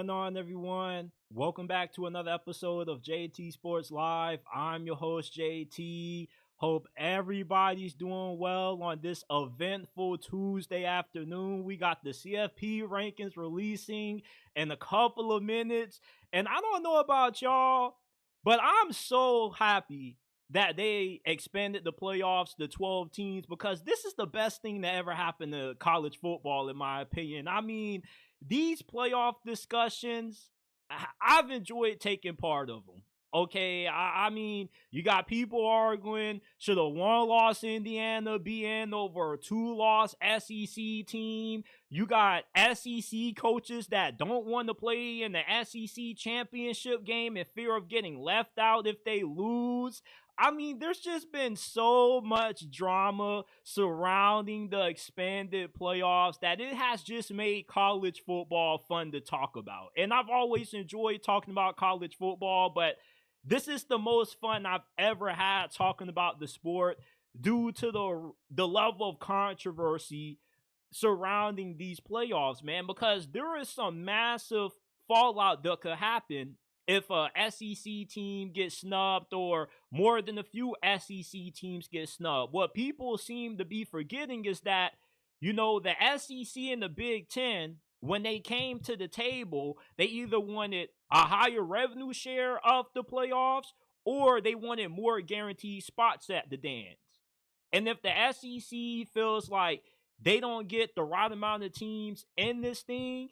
going on, everyone? Welcome back to another episode of JT Sports Live. I'm your host, JT. Hope everybody's doing well on this eventful Tuesday afternoon. We got the CFP rankings releasing in a couple of minutes. And I don't know about y'all, but I'm so happy that they expanded the playoffs to 12 teams because this is the best thing that ever happened to college football, in my opinion. I mean, these playoff discussions, I've enjoyed taking part of them. Okay, I mean, you got people arguing, should a one-loss Indiana be in over a two-loss SEC team? You got SEC coaches that don't want to play in the SEC championship game in fear of getting left out if they lose. I mean, there's just been so much drama surrounding the expanded playoffs that it has just made college football fun to talk about. And I've always enjoyed talking about college football, but this is the most fun I've ever had talking about the sport due to the level of controversy surrounding these playoffs, man, because there is some massive fallout that could happen if a SEC team gets snubbed or more than a few SEC teams get snubbed. What people seem to be forgetting is that, the SEC and the Big Ten, when they came to the table, they either wanted a higher revenue share of the playoffs or they wanted more guaranteed spots at the dance. And if the SEC feels like they don't get the right amount of teams in this thing,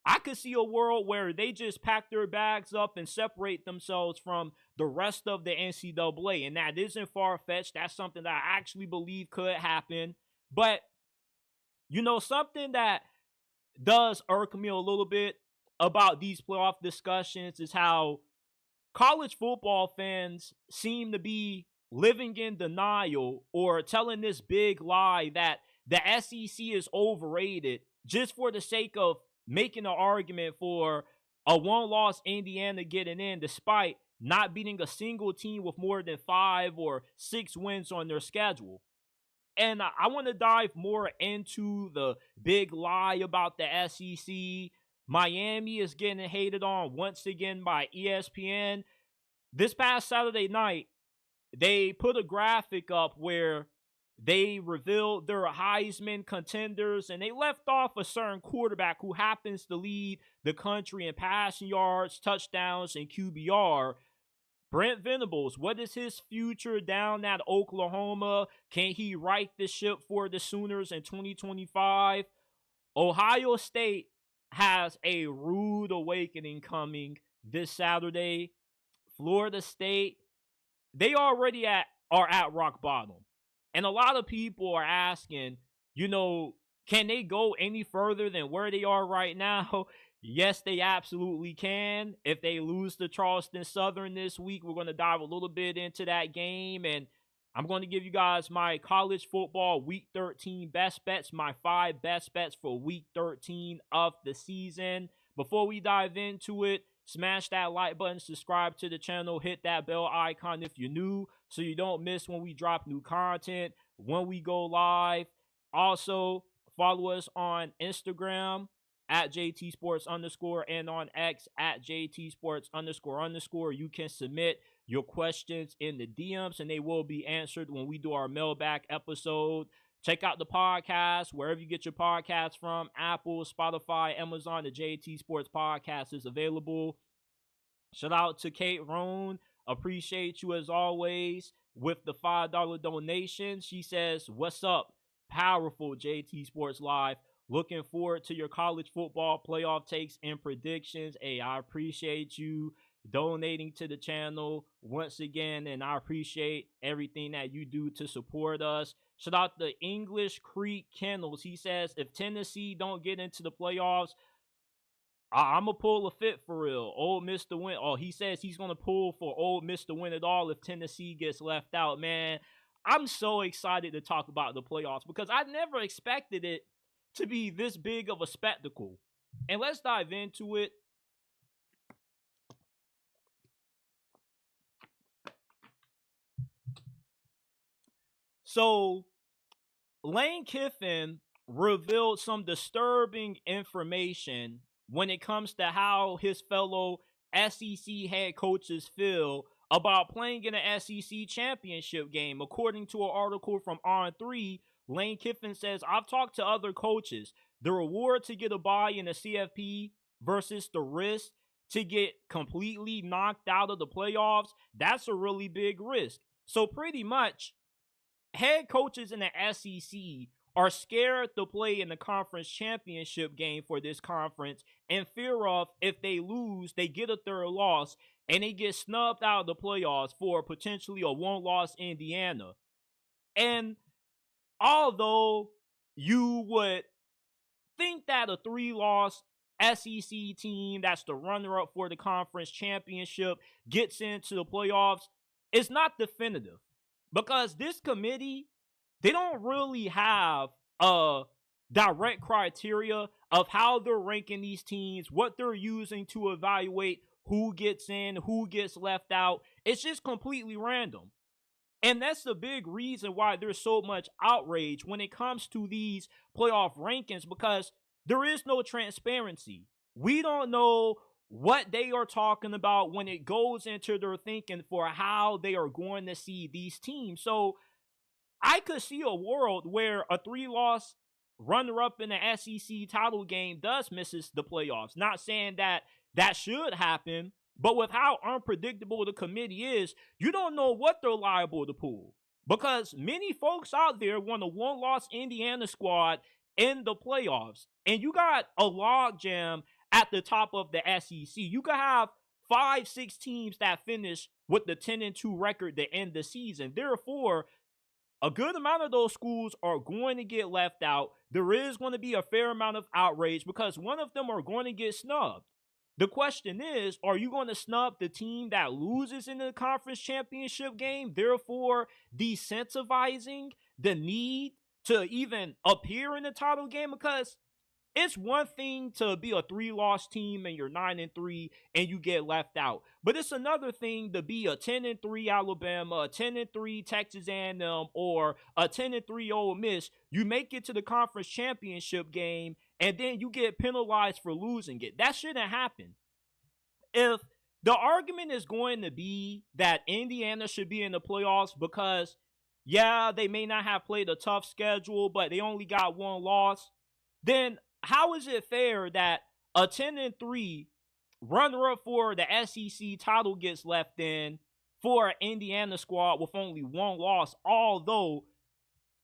I could see a world where they just pack their bags up and separate themselves from the rest of the NCAA. And that isn't far-fetched. That's something that I actually believe could happen. But, something that does irk me a little bit about these playoff discussions is how college football fans seem to be living in denial or telling this big lie that the SEC is overrated just for the sake of making an argument for a one-loss Indiana getting in despite not beating a single team with more than 5 or 6 wins on their schedule. And I want to dive more into the big lie about the SEC. Miami is getting hated on once again by ESPN. This past Saturday night, they put a graphic up where they revealed their Heisman contenders, and they left off a certain quarterback who happens to lead the country in passing yards, touchdowns, and QBR. Brent Venables, what is his future down at Oklahoma? Can he right the ship for the Sooners in 2025? Ohio State has a rude awakening coming this Saturday. Florida State, they already are at rock bottom. And a lot of people are asking, can they go any further than where they are right now? Yes, they absolutely can. If they lose to Charleston Southern this week, we're going to dive a little bit into that game. And I'm going to give you guys my college football week 13 best bets, my 5 best bets for week 13 of the season. Before we dive into it, smash that like button, subscribe to the channel, hit that bell icon if you're new so you don't miss when we drop new content, when we go live. Also, follow us on Instagram at JT Sports _ and on X at JT Sports __. You can submit your questions in the DMs and they will be answered when we do our mailbag episode. Check out the podcast wherever you get your podcasts from. Apple, Spotify, Amazon. The JT Sports Podcast is available. Shout out to Kate Roan. Appreciate you as always with the $5 donation. She says, "What's up? Powerful JT Sports Live. Looking forward to your college football playoff takes and predictions." Hey, I appreciate you donating to the channel once again, and I appreciate everything that you do to support us. Shout out to English Creek Kennels. He says, if Tennessee don't get into the playoffs, I'm going to pull a fit for real. Old Mr. Win. Oh, he says he's going to pull for Old Mr. Win it all if Tennessee gets left out. Man, I'm so excited to talk about the playoffs because I never expected it to be this big of a spectacle. And let's dive into it. So, Lane Kiffin revealed some disturbing information when it comes to how his fellow SEC head coaches feel about playing in an SEC championship game. According to an article from On3, Lane Kiffin says, I've talked to other coaches. The reward to get a bye in the CFP versus the risk to get completely knocked out of the playoffs, that's a really big risk. So pretty much, head coaches in the SEC are scared to play in the conference championship game for this conference in fear of if they lose, they get a third loss and they get snubbed out of the playoffs for potentially a one-loss Indiana. And although you would think that a 3-loss SEC team that's the runner-up for the conference championship gets into the playoffs, it's not definitive. Because this committee, they don't really have a direct criteria of how they're ranking these teams, what they're using to evaluate who gets in, who gets left out. It's just completely random. And that's the big reason why there's so much outrage when it comes to these playoff rankings, because there is no transparency. We don't know what they are talking about when it goes into their thinking for how they are going to see these teams. So I could see a world where a 3-loss runner-up in the SEC title game does misses the playoffs. Not saying that that should happen, but with how unpredictable the committee is, you don't know what they're liable to pull. Because many folks out there want a one-loss Indiana squad in the playoffs. And you got a logjam at the top of the SEC. You could have 5-6 teams that finish with the 10-2 record to end the season. Therefore, a good amount of those schools are going to get left out. There is going to be a fair amount of outrage because one of them are going to get snubbed. The question is, are you going to snub the team that loses in the conference championship game, therefore decentivizing the need to even appear in the title game? Because it's one thing to be a 3-loss team and you're 9-3 and you get left out. But it's another thing to be a 10-3 Alabama, a 10-3 Texas A&M, or a 10-3 Ole Miss. You make it to the conference championship game and then you get penalized for losing it. That shouldn't happen. If the argument is going to be that Indiana should be in the playoffs because, yeah, they may not have played a tough schedule, but they only got one loss, then how is it fair that a 10-3 runner-up for the SEC title gets left in for an Indiana squad with only one loss, although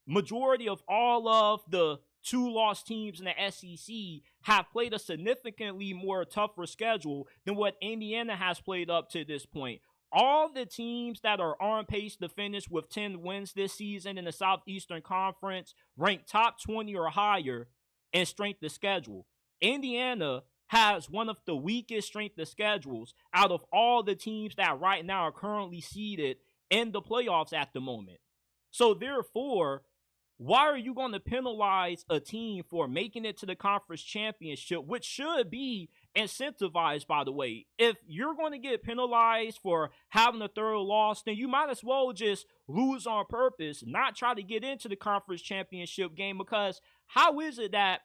majority of all of the 2-loss teams in the SEC have played a significantly more tougher schedule than what Indiana has played up to this point. All the teams that are on pace to finish with 10 wins this season in the Southeastern Conference rank top 20 or higher in strength of schedule. Indiana has one of the weakest strength of schedules out of all the teams that right now are currently seeded in the playoffs at the moment. So therefore, why are you going to penalize a team for making it to the conference championship, which should be incentivized, by the way? If you're going to get penalized for having a third loss, then you might as well just lose on purpose, not try to get into the conference championship game, because how is it that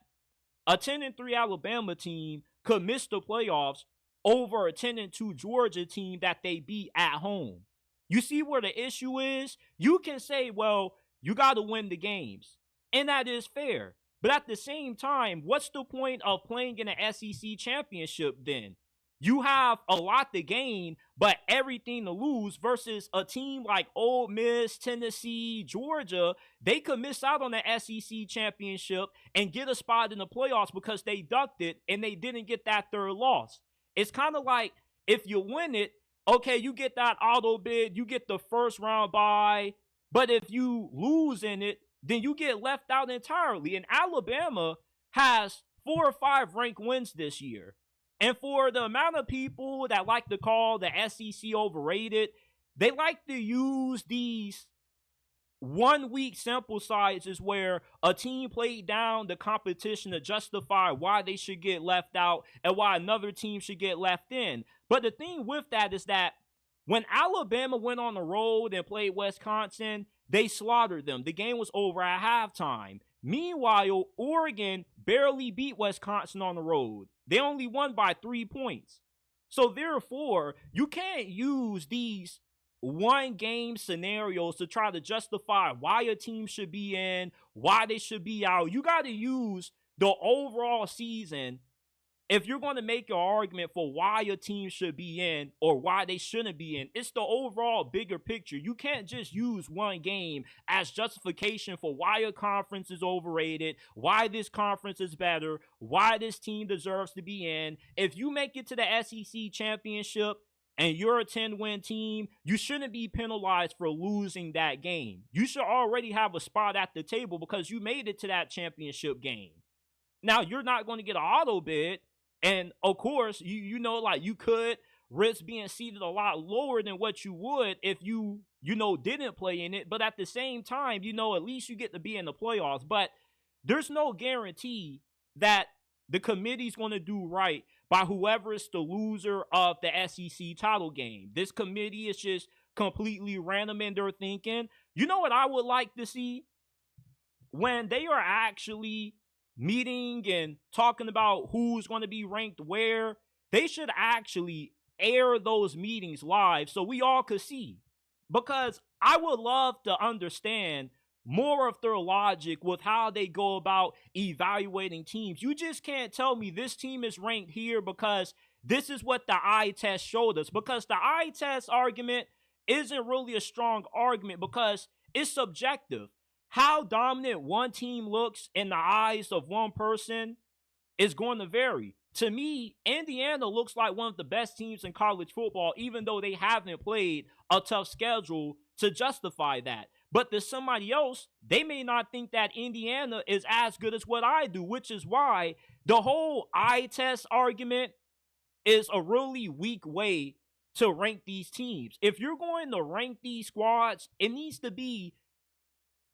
a 10-3 Alabama team could miss the playoffs over a 10-2 Georgia team that they beat at home? You see where the issue is? You can say, well, you got to win the games, and that is fair. But at the same time, what's the point of playing in an SEC championship then? You have a lot to gain, but everything to lose, versus a team like Ole Miss, Tennessee, Georgia. They could miss out on the SEC championship and get a spot in the playoffs because they ducked it and they didn't get that third loss. It's kind of like if you win it, okay, you get that auto bid, you get the first round bye. But if you lose in it, then you get left out entirely. And Alabama has 4 or 5 ranked wins this year. And for the amount of people that like to call the SEC overrated, they like to use these 1-week sample sizes where a team played down the competition to justify why they should get left out and why another team should get left in. But the thing with that is that when Alabama went on the road and played Wisconsin, they slaughtered them. The game was over at halftime. Meanwhile, Oregon barely beat Wisconsin on the road. They only won by 3 points. So therefore, you can't use these one game scenarios to try to justify why a team should be in, why they should be out. You got to use the overall season if you're going to make your argument for why a team should be in or why they shouldn't be in. It's the overall bigger picture. You can't just use one game as justification for why a conference is overrated, why this conference is better, why this team deserves to be in. If you make it to the SEC championship and you're a 10-win team, you shouldn't be penalized for losing that game. You should already have a spot at the table because you made it to that championship game. Now, you're not going to get an auto bid. And of course, you know, like you could risk being seated a lot lower than what you would if you didn't play in it. But at the same time, at least you get to be in the playoffs. But there's no guarantee that the committee's going to do right by whoever is the loser of the SEC title game. This committee is just completely random in their thinking. You know what I would like to see? When they are actually meeting and talking about who's going to be ranked where, they should actually air those meetings live so we all could see. Because I would love to understand more of their logic with how they go about evaluating teams. You just can't tell me this team is ranked here because this is what the eye test showed us. Because the eye test argument isn't really a strong argument because it's subjective. How dominant one team looks in the eyes of one person is going to vary. To me, Indiana looks like one of the best teams in college football, even though they haven't played a tough schedule to justify that. But to somebody else, they may not think that Indiana is as good as what I do, which is why the whole eye test argument is a really weak way to rank these teams. If you're going to rank these squads, it needs to be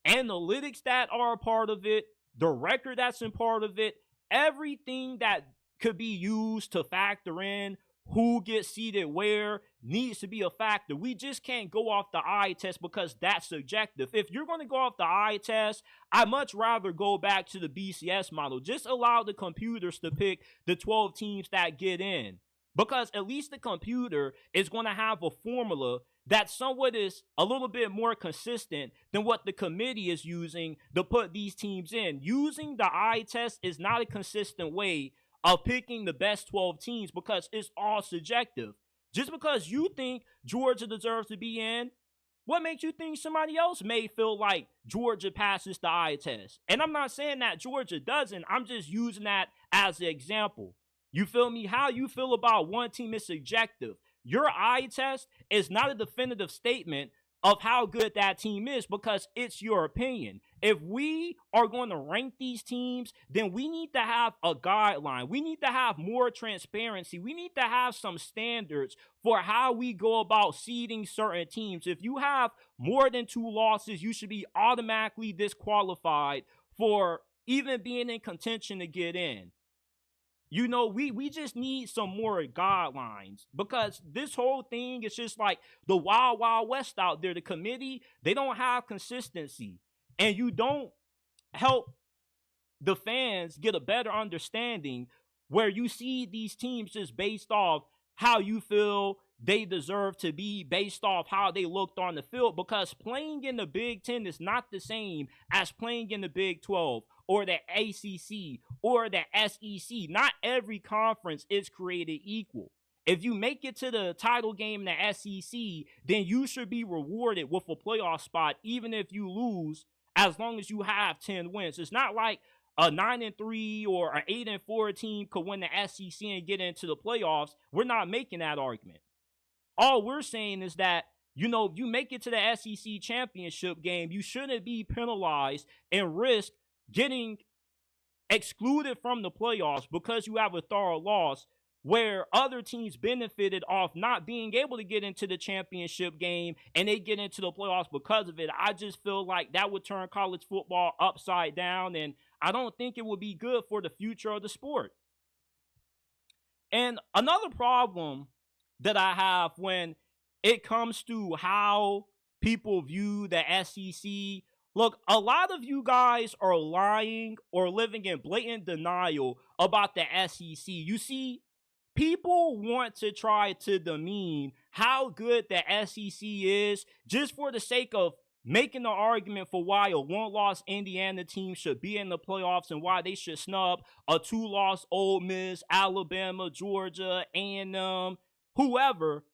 analytics that are a part of it, the record that's in part of it, everything that could be used to factor in who gets seated where needs to be a factor. We just can't go off the eye test because that's subjective. If you're going to go off the eye test, I'd much rather go back to the BCS model. Just allow the computers to pick the 12 teams that get in. Because at least the computer is going to have a formula that somewhat is a little bit more consistent than what the committee is using to put these teams in. Using the eye test is not a consistent way of picking the best 12 teams because it's all subjective. Just because you think Georgia deserves to be in, what makes you think somebody else may feel like Georgia passes the eye test? And I'm not saying that Georgia doesn't. I'm just using that as an example. You feel me? How you feel about one team is subjective. Your eye test is not a definitive statement of how good that team is because it's your opinion. If we are going to rank these teams, then we need to have a guideline. We need to have more transparency. We need to have some standards for how we go about seeding certain teams. If you have more than 2 losses, you should be automatically disqualified for even being in contention to get in. We just need some more guidelines because this whole thing is just like the wild, wild west out there. The committee, they don't have consistency. And you don't help the fans get a better understanding where you see these teams just based off how you feel they deserve to be, based off how they looked on the field. Because playing in the Big Ten is not the same as playing in the Big 12 or the ACC or the SEC. Not every conference is created equal. If you make it to the title game in the SEC, then you should be rewarded with a playoff spot, even if you lose, as long as you have 10 wins. It's not like a 9-3 or an 8-4 team could win the SEC and get into the playoffs. We're not making that argument. All we're saying is that, if you make it to the SEC championship game, you shouldn't be penalized and risk getting excluded from the playoffs because you have a thorough loss where other teams benefited off not being able to get into the championship game and they get into the playoffs because of it. I just feel like that would turn college football upside down, and I don't think it would be good for the future of the sport. And another problem that I have when it comes to how people view the SEC Look, a lot of you guys are lying or living in blatant denial about the SEC. You see, people want to try to demean how good the SEC is just for the sake of making the argument for why a one-loss Indiana team should be in the playoffs and why they should snub a two-loss Ole Miss, Alabama, Georgia, A&M, whoever.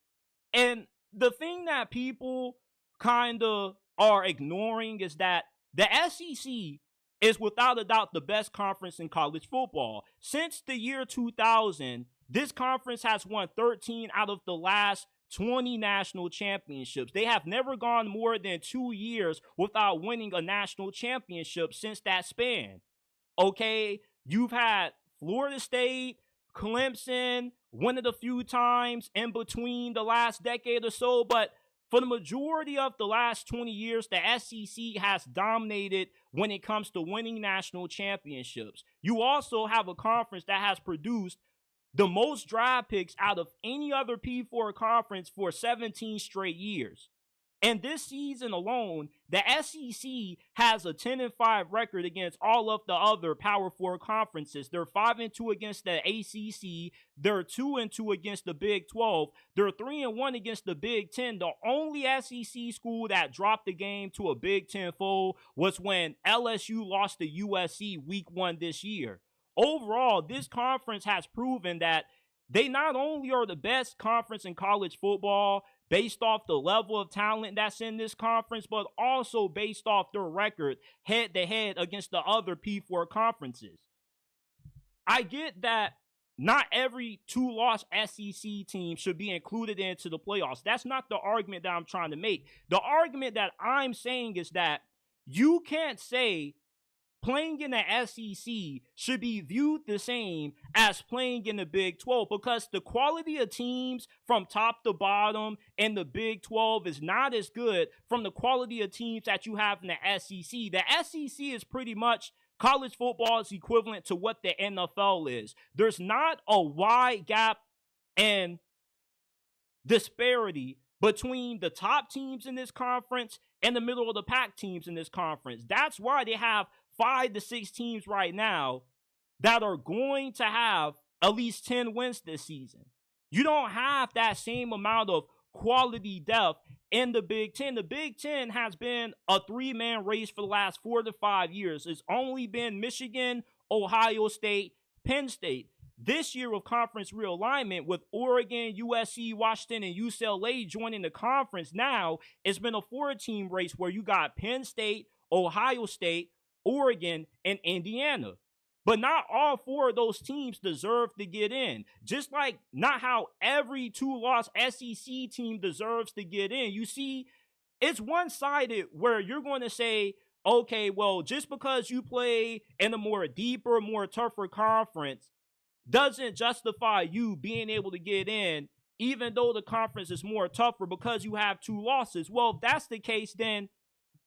And the thing that people kind of are ignoring is that the SEC is without a doubt the best conference in college football. Since the year 2000, this conference has won 13 out of the last 20 national championships. They have never gone more than 2 years without winning a national championship since that span. Okay, you've had Florida State, Clemson, won it a few times in between the last decade or so, but for the majority of the last 20 years, the SEC has dominated when it comes to winning national championships. You also have a conference that has produced the most draft picks out of any other P4 conference for 17 straight years. And this season alone, the SEC has a 10-5 record against all of the other Power 4 conferences. They're 5-2 against the ACC. They're 2-2 against the Big 12. They're 3-1 against the Big 10. The only SEC school that dropped the game to a Big 10 foe was when LSU lost to USC week 1 this year. Overall, this conference has proven that they not only are the best conference in college football based off the level of talent that's in this conference, but also based off their record head-to-head against the other P4 conferences. I get that not every two-loss SEC team should be included into the playoffs. That's not the argument that I'm trying to make. The argument that I'm saying is that you can't say playing in the SEC should be viewed the same as playing in the Big 12 because the quality of teams from top to bottom in the Big 12 is not as good from the quality of teams that you have in the SEC. The SEC is pretty much college football's equivalent to what the NFL is. There's not a wide gap and disparity between the top teams in this conference and the middle of the pack teams in this conference. That's why they have 5 to 6 teams right now that are going to have at least 10 wins this season. You don't have that same amount of quality depth in the Big 10. The Big 10 has been a 3-man race for the last 4 to 5 years. It's only been Michigan, Ohio State, Penn State. This year of conference realignment with Oregon, USC, Washington, and UCLA joining the conference now, it's been a 4-team race where you got Penn State, Ohio State, Oregon, and Indiana. But not all 4 of those teams deserve to get in. Just like not how every two-loss SEC team deserves to get in. You see, it's one-sided where you're going to say, okay, well, just because you play in a more deeper, more tougher conference doesn't justify you being able to get in, even though the conference is more tougher because you have 2 losses. Well, if that's the case, then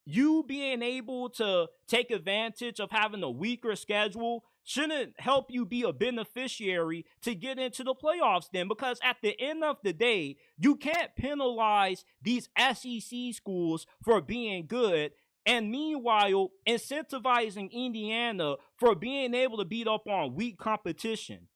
you being able to take advantage of having a weaker schedule shouldn't help you be a beneficiary to get into the playoffs then, because at the end of the day, you can't penalize these SEC schools for being good and meanwhile incentivizing Indiana for being able to beat up on weak competition.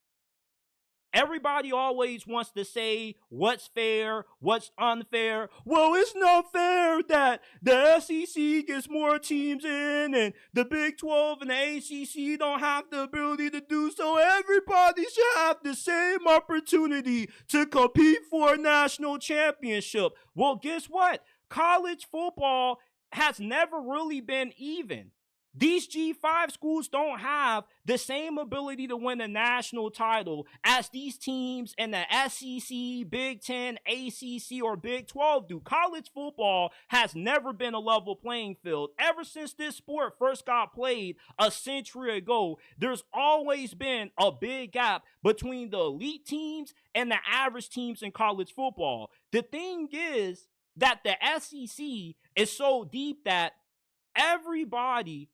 Everybody always wants to say what's fair, what's unfair. Well, it's not fair that the SEC gets more teams in and the Big 12 and the ACC don't have the ability to do so. Everybody should have the same opportunity to compete for a national championship. Well, guess what? College football has never really been even. These G5 schools don't have the same ability to win a national title as these teams in the SEC, Big 10, ACC, or Big 12 do. College football has never been a level playing field. Ever since this sport first got played a century ago, there's always been a big gap between the elite teams and the average teams in college football. The thing is that the SEC is so deep that everybody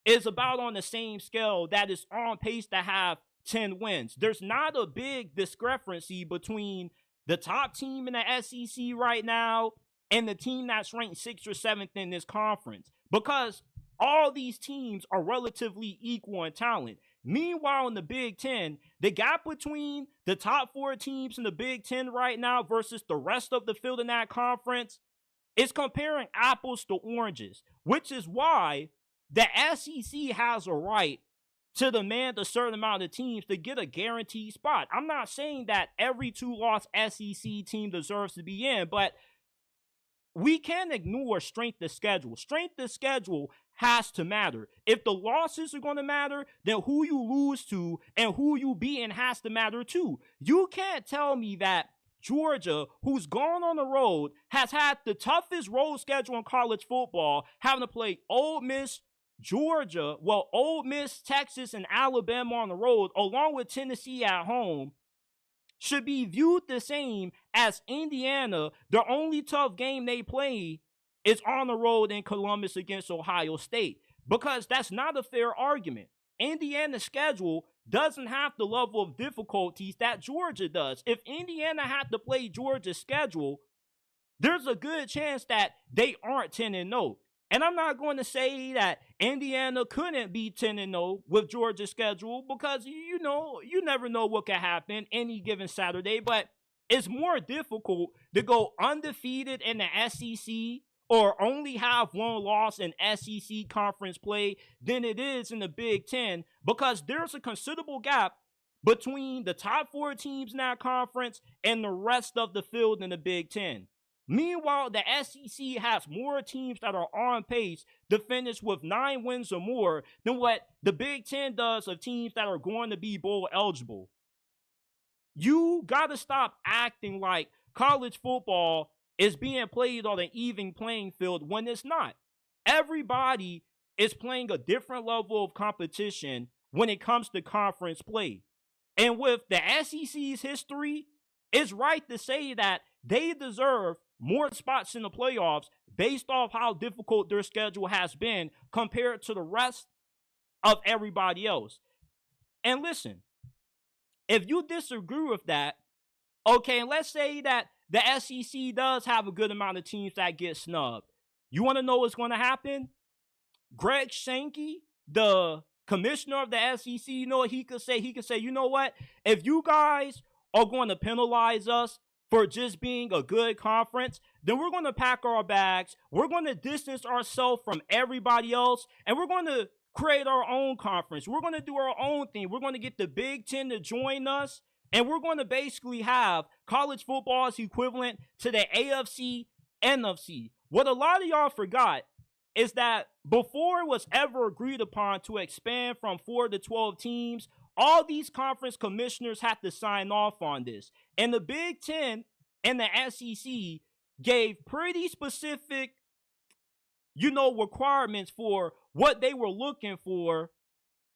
is about on the same scale that is on pace to have 10 wins. There's not a big discrepancy between the top team in the SEC right now and the team that's ranked 6th or 7th in this conference, because all these teams are relatively equal in talent. Meanwhile, in the Big Ten, the gap between the top 4 teams in the Big Ten right now versus the rest of the field in that conference is comparing apples to oranges, which is why the SEC has a right to demand a certain amount of teams to get a guaranteed spot. I'm not saying that every 2-loss SEC team deserves to be in, but we can't ignore strength of schedule. Strength of schedule has to matter. If the losses are going to matter, then who you lose to and who you beat has to matter too. You can't tell me that Georgia, who's gone on the road, has had the toughest road schedule in college football, having to play Ole Miss, Georgia, Ole Miss, Texas, and Alabama on the road, along with Tennessee at home, should be viewed the same as Indiana. The only tough game they play is on the road in Columbus against Ohio State, because that's not a fair argument. Indiana's schedule doesn't have the level of difficulties that Georgia does. If Indiana had to play Georgia's schedule, there's a good chance that they aren't 10-0. And I'm not going to say that Indiana couldn't be 10-0 with Georgia's schedule, because, you never know what could happen any given Saturday. But it's more difficult to go undefeated in the SEC or only have one loss in SEC conference play than it is in the Big Ten, because there's a considerable gap between the top 4 teams in that conference and the rest of the field in the Big Ten. Meanwhile, the SEC has more teams that are on pace to finish with 9 wins or more than what the Big Ten does of teams that are going to be bowl eligible. You got to stop acting like college football is being played on an even playing field when it's not. Everybody is playing a different level of competition when it comes to conference play. And with the SEC's history, it's right to say that they deserve more spots in the playoffs based off how difficult their schedule has been compared to the rest of everybody else. And listen, if you disagree with that, okay, and let's say that the SEC does have a good amount of teams that get snubbed. You want to know what's going to happen? Greg Sankey, the commissioner of the SEC, you know what he could say? He could say, you know what? If you guys are going to penalize us for just being a good conference, then we're going to pack our bags. We're going to distance ourselves from everybody else, and we're going to create our own conference. We're going to do our own thing. We're going to get the Big Ten to join us, and we're going to basically have college football's equivalent to the AFC, NFC. What a lot of y'all forgot is that before it was ever agreed upon to expand from 4 to 12 teams, all these conference commissioners had to sign off on this. And the Big Ten and the SEC gave pretty specific, requirements for what they were looking for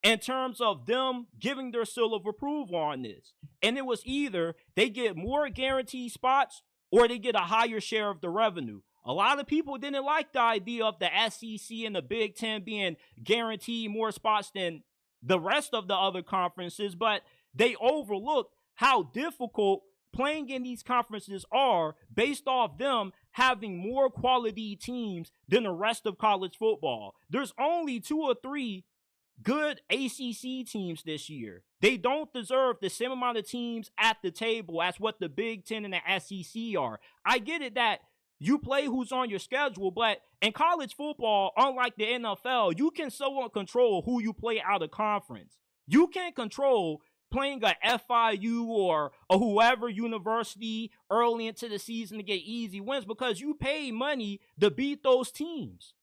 in terms of them giving their seal of approval on this. And it was either they get more guaranteed spots or they get a higher share of the revenue. A lot of people didn't like the idea of the SEC and the Big Ten being guaranteed more spots than the rest of the other conferences, but they overlooked how difficult playing in these conferences are based off them having more quality teams than the rest of college football. There's only 2 or 3 good ACC teams this year. They don't deserve the same amount of teams at the table as what the Big Ten and the SEC are. I get it that you play who's on your schedule, but in college football, unlike the NFL, you can somewhat control who you play out of conference. You can't control playing a FIU or a whoever university early into the season to get easy wins because you pay money to beat those teams.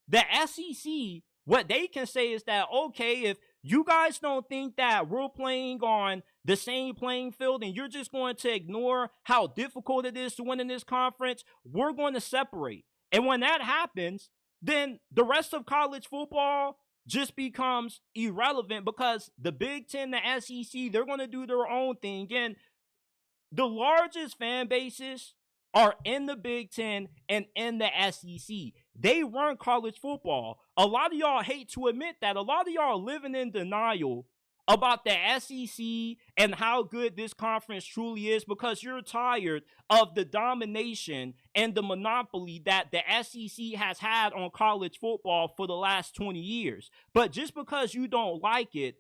The SEC, what they can say is that, okay, if you guys don't think that we're playing on the same playing field and you're just going to ignore how difficult it is to win in this conference, we're going to separate. And when that happens, then the rest of college football just becomes irrelevant because the Big Ten, the SEC, they're going to do their own thing. And the largest fan bases are in the Big Ten and in the SEC. They run college football. A lot of y'all hate to admit that. A lot of y'all are living in denial about the SEC and how good this conference truly is because you're tired of the domination and the monopoly that the SEC has had on college football for the last 20 years. But just because you don't like it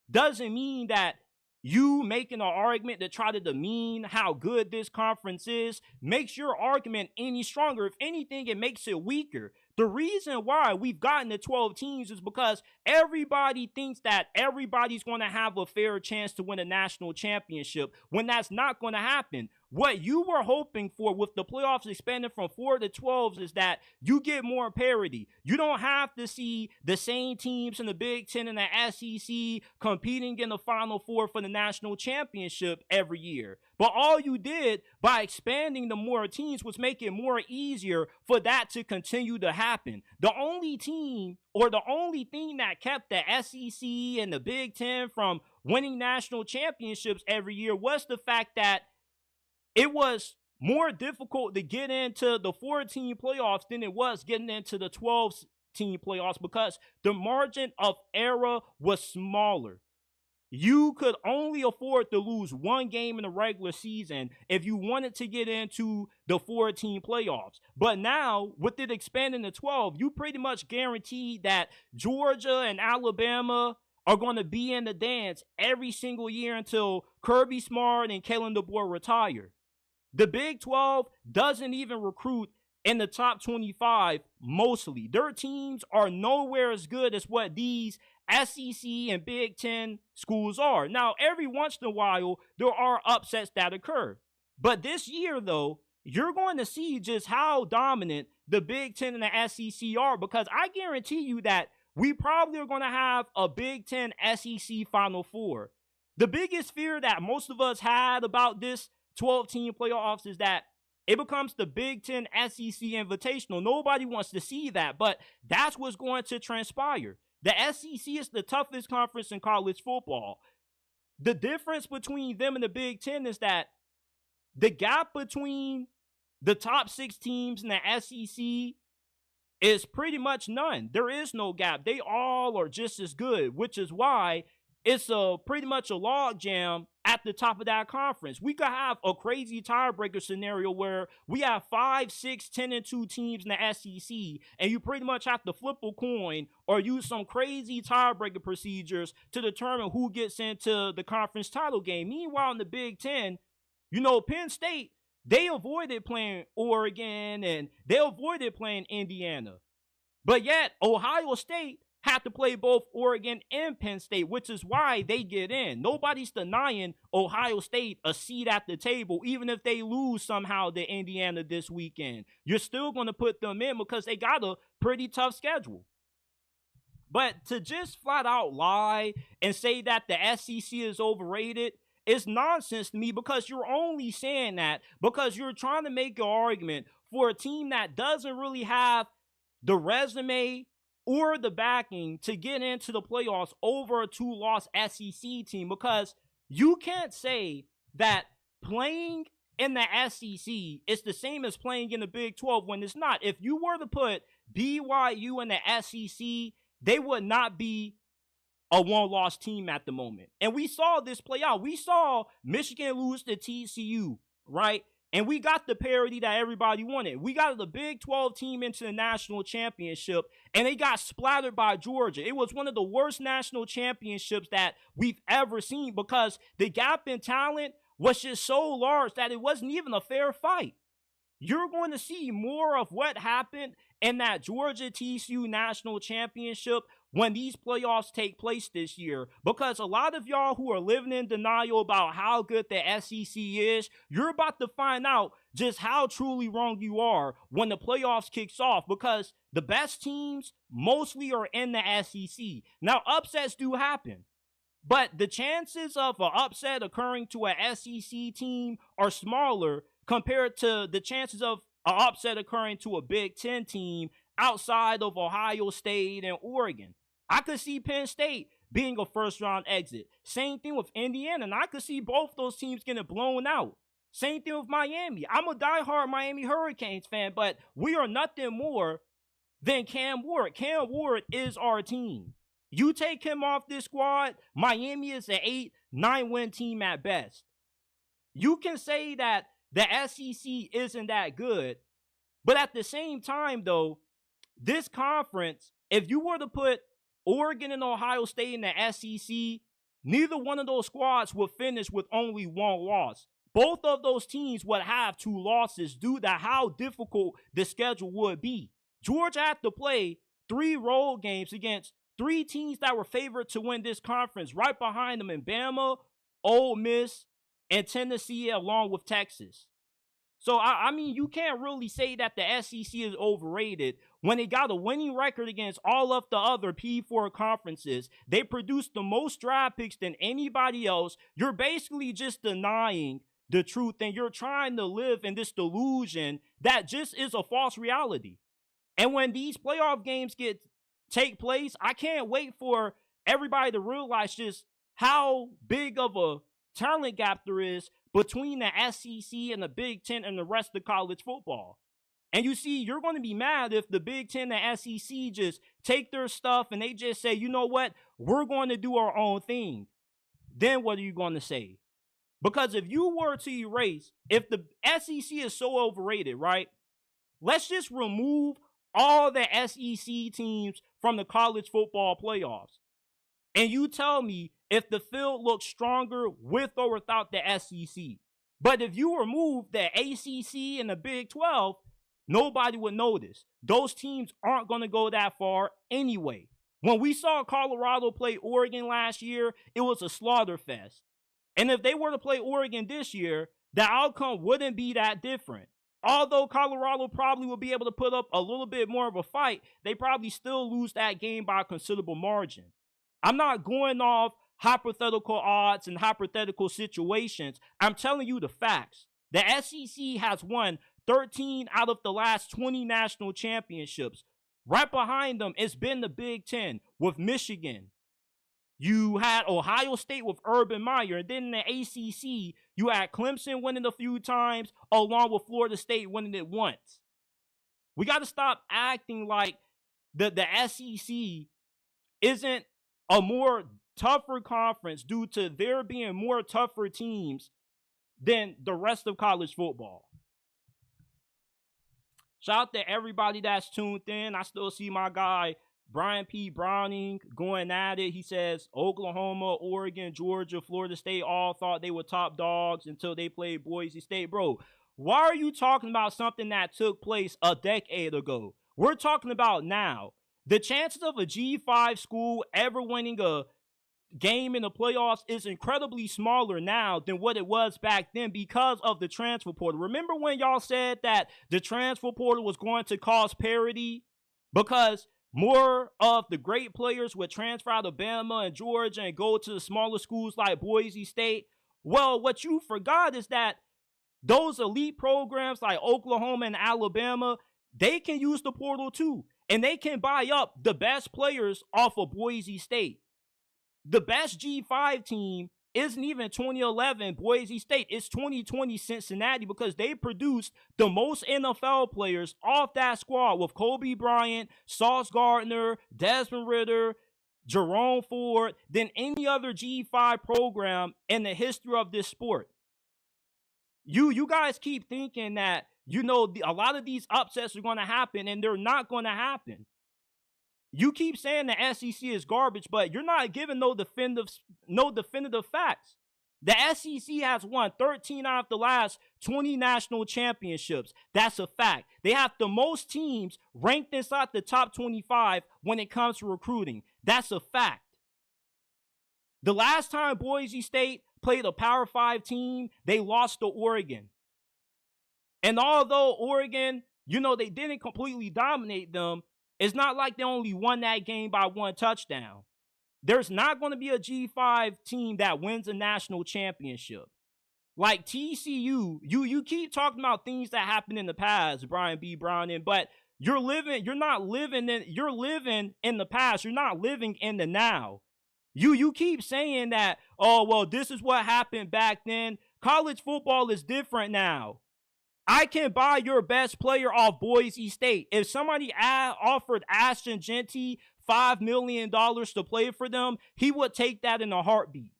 doesn't mean that you making an argument to try to demean how good this conference is makes your argument any stronger. If anything, it makes it weaker. The reason why we've gotten to 12 teams is because everybody thinks that everybody's going to have a fair chance to win a national championship when that's not going to happen. What you were hoping for with the playoffs expanding from 4 to 12 is that you get more parity. You don't have to see the same teams in the Big Ten and the SEC competing in the Final Four for the national championship every year. But all you did by expanding the more teams was make it more easier for that to continue to happen. The only team or the only thing that kept the SEC and the Big Ten from winning national championships every year was the fact that it was more difficult to get into the 14 playoffs than it was getting into the 12-team playoffs because the margin of error was smaller. You could only afford to lose one game in the regular season if you wanted to get into the 14 playoffs. But now, with it expanding to 12, you pretty much guaranteed that Georgia and Alabama are going to be in the dance every single year until Kirby Smart and Kalen DeBoer retire. The Big 12 doesn't even recruit in the top 25 mostly. Their teams are nowhere as good as what these SEC and Big Ten schools are. Now, every once in a while, there are upsets that occur. But this year, though, you're going to see just how dominant the Big Ten and the SEC are because I guarantee you that we probably are going to have a Big Ten SEC Final Four. The biggest fear that most of us had about this 12-team playoffs is that it becomes the Big Ten SEC Invitational. Nobody wants to see that, but that's what's going to transpire. The SEC is the toughest conference in college football. The difference between them and the Big Ten is that the gap between the top 6 teams in the SEC is pretty much none. There is no gap. They all are just as good, which is why it's pretty much a log jam at the top of that conference. We could have a crazy tiebreaker scenario where we have 5, 6, 10-2 teams in the SEC, and you pretty much have to flip a coin or use some crazy tiebreaker procedures to determine who gets into the conference title game. Meanwhile, in the Big Ten, Penn State, they avoided playing Oregon and they avoided playing Indiana. But yet, Ohio State have to play both Oregon and Penn State, which is why they get in. Nobody's denying Ohio State a seat at the table, even if they lose somehow to Indiana this weekend. You're still going to put them in because they got a pretty tough schedule. But to just flat out lie and say that the SEC is overrated is nonsense to me because you're only saying that because you're trying to make an argument for a team that doesn't really have the resume or the backing to get into the playoffs over a 2-loss SEC team because you can't say that playing in the SEC is the same as playing in the Big 12 when it's not. If you were to put BYU in the SEC, they would not be a 1-loss team at the moment. And we saw this play out. We saw Michigan lose to TCU, right? And we got the parity that everybody wanted. We got the Big 12 team into the national championship, and they got splattered by Georgia. It was one of the worst national championships that we've ever seen because the gap in talent was just so large that it wasn't even a fair fight. You're going to see more of what happened in that Georgia TCU national championship when these playoffs take place this year, because a lot of y'all who are living in denial about how good the SEC is, you're about to find out just how truly wrong you are when the playoffs kicks off, because the best teams mostly are in the SEC. Now, upsets do happen, but the chances of an upset occurring to a SEC team are smaller compared to the chances of an upset occurring to a Big Ten team outside of Ohio State and Oregon. I could see Penn State being a first-round exit. Same thing with Indiana, and I could see both those teams getting blown out. Same thing with Miami. I'm a diehard Miami Hurricanes fan, but we are nothing more than Cam Ward. Cam Ward is our team. You take him off this squad, Miami is an 8-9 win team at best. You can say that the SEC isn't that good, but at the same time, though, this conference, if you were to put Oregon and Ohio State in the SEC, neither one of those squads would finish with only one loss. Both of those teams would have 2 losses due to how difficult the schedule would be. Georgia had to play 3 road games against 3 teams that were favored to win this conference. Right behind them in Bama, Ole Miss, and Tennessee, along with Texas. So, I mean, you can't really say that the SEC is overrated when they got a winning record against all of the other P4 conferences. They produced the most draft picks than anybody else. You're basically just denying the truth, and you're trying to live in this delusion that just is a false reality. And when these playoff games take place, I can't wait for everybody to realize just how big of a talent gap there is between the SEC and the Big Ten and the rest of college football. And you see, you're going to be mad if the Big Ten and the SEC just take their stuff and they just say, you know what, we're going to do our own thing. Then what are you going to say? Because if you were to erase, if the SEC is so overrated, right, let's just remove all the SEC teams from the college football playoffs. And you tell me if the field looks stronger with or without the SEC. But if you remove the ACC and the Big 12, nobody would notice. Those teams aren't going to go that far anyway. When we saw Colorado play Oregon last year, it was a slaughter fest. And if they were to play Oregon this year, the outcome wouldn't be that different. Although Colorado probably will be able to put up a little bit more of a fight, they probably still lose that game by a considerable margin. I'm not going off hypothetical odds and hypothetical situations. I'm telling you the facts. The SEC has won 13 out of the last 20 national championships. Right behind them, it's been the Big Ten with Michigan. You had Ohio State with Urban Meyer. And then in the ACC, you had Clemson winning a few times, along with Florida State winning it once. We got to stop acting like the SEC isn't a more tougher conference due to there being more tougher teams than the rest of college football. Shout out to everybody that's tuned in. I still see my guy Brian P. Browning going at it. He says Oklahoma, Oregon, Georgia, Florida State all thought they were top dogs until they played Boise State. Bro, why are you talking about something that took place a decade ago? We're talking about now. The chances of a G5 school ever winning a game in the playoffs is incredibly smaller now than what it was back then because of the transfer portal. Remember when y'all said that the transfer portal was going to cause parity? Because more of the great players would transfer out of Bama and Georgia and go to the smaller schools like Boise State. Well, what you forgot is that those elite programs like Oklahoma and Alabama, they can use the portal too. And they can buy up the best players off of Boise State. The best G5 team isn't even 2011 Boise State. It's 2020 Cincinnati because they produced the most NFL players off that squad with Kobe Bryant, Sauce Gardner, Desmond Ridder, Jerome Ford than any other G5 program in the history of this sport. You guys keep thinking that, a lot of these upsets are going to happen, and they're not going to happen. You keep saying the SEC is garbage, but you're not giving no definitive facts. The SEC has won 13 out of the last 20 national championships. That's a fact. They have the most teams ranked inside the top 25 when it comes to recruiting. That's a fact. The last time Boise State played a Power 5 team, they lost to Oregon. And although Oregon, they didn't completely dominate them, it's not like they only won that game by 1 touchdown. There's not going to be a G5 team that wins a national championship. Like TCU, you keep talking about things that happened in the past, Brian B. Browning, but you're living in the past. You're not living in the now. You keep saying that, oh, well, this is what happened back then. College football is different now. I can buy your best player off Boise State. If somebody offered Ashton Genty $5 million to play for them, he would take that in a heartbeat.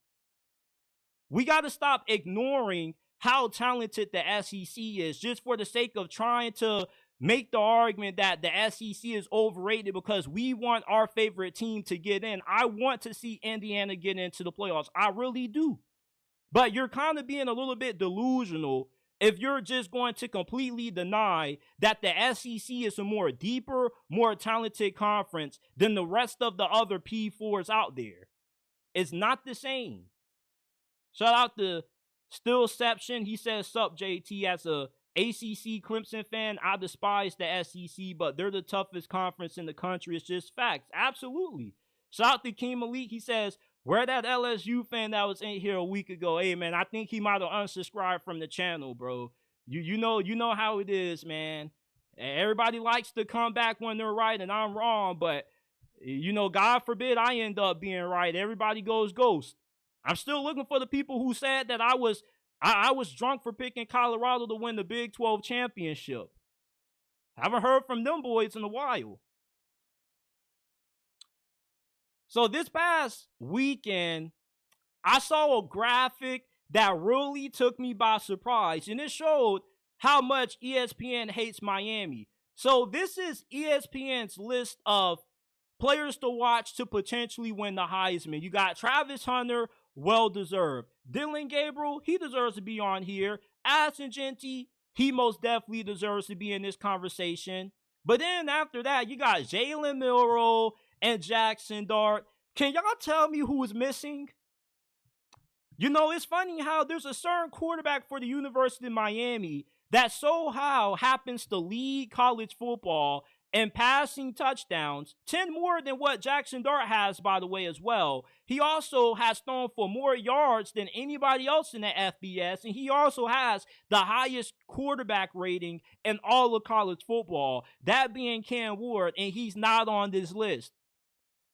We got to stop ignoring how talented the SEC is just for the sake of trying to make the argument that the SEC is overrated because we want our favorite team to get in. I want to see Indiana get into the playoffs. I really do. But you're kind of being a little bit delusional if you're just going to completely deny that the SEC is a more deeper, more talented conference than the rest of the other P4s out there. It's not the same. Shout out to Stillception. He says, "Sup, JT, as a ACC Clemson fan, I despise the SEC, but they're the toughest conference in the country. It's just facts." Absolutely. Shout out to King Malik. He says, "Where that LSU fan that was in here a week ago?" Hey, man, I think he might have unsubscribed from the channel, bro. You know how it is, man. Everybody likes to come back when they're right and I'm wrong, but, God forbid I end up being right. Everybody goes ghost. I'm still looking for the people who said that I was drunk for picking Colorado to win the Big 12 championship. Haven't heard from them boys in a while. So this past weekend, I saw a graphic that really took me by surprise, and it showed how much ESPN hates Miami. So this is ESPN's list of players to watch to potentially win the Heisman. You got Travis Hunter, well-deserved. Dylan Gabriel, he deserves to be on here. Ashton Genty, he most definitely deserves to be in this conversation. But then after that, you got Jalen Milroe and Jackson Dart. Can y'all tell me who is missing? It's funny how there's a certain quarterback for the University of Miami that somehow happens to lead college football in passing touchdowns, 10 more than what Jackson Dart has, by the way, as well. He also has thrown for more yards than anybody else in the FBS, and he also has the highest quarterback rating in all of college football, that being Cam Ward, and he's not on this list.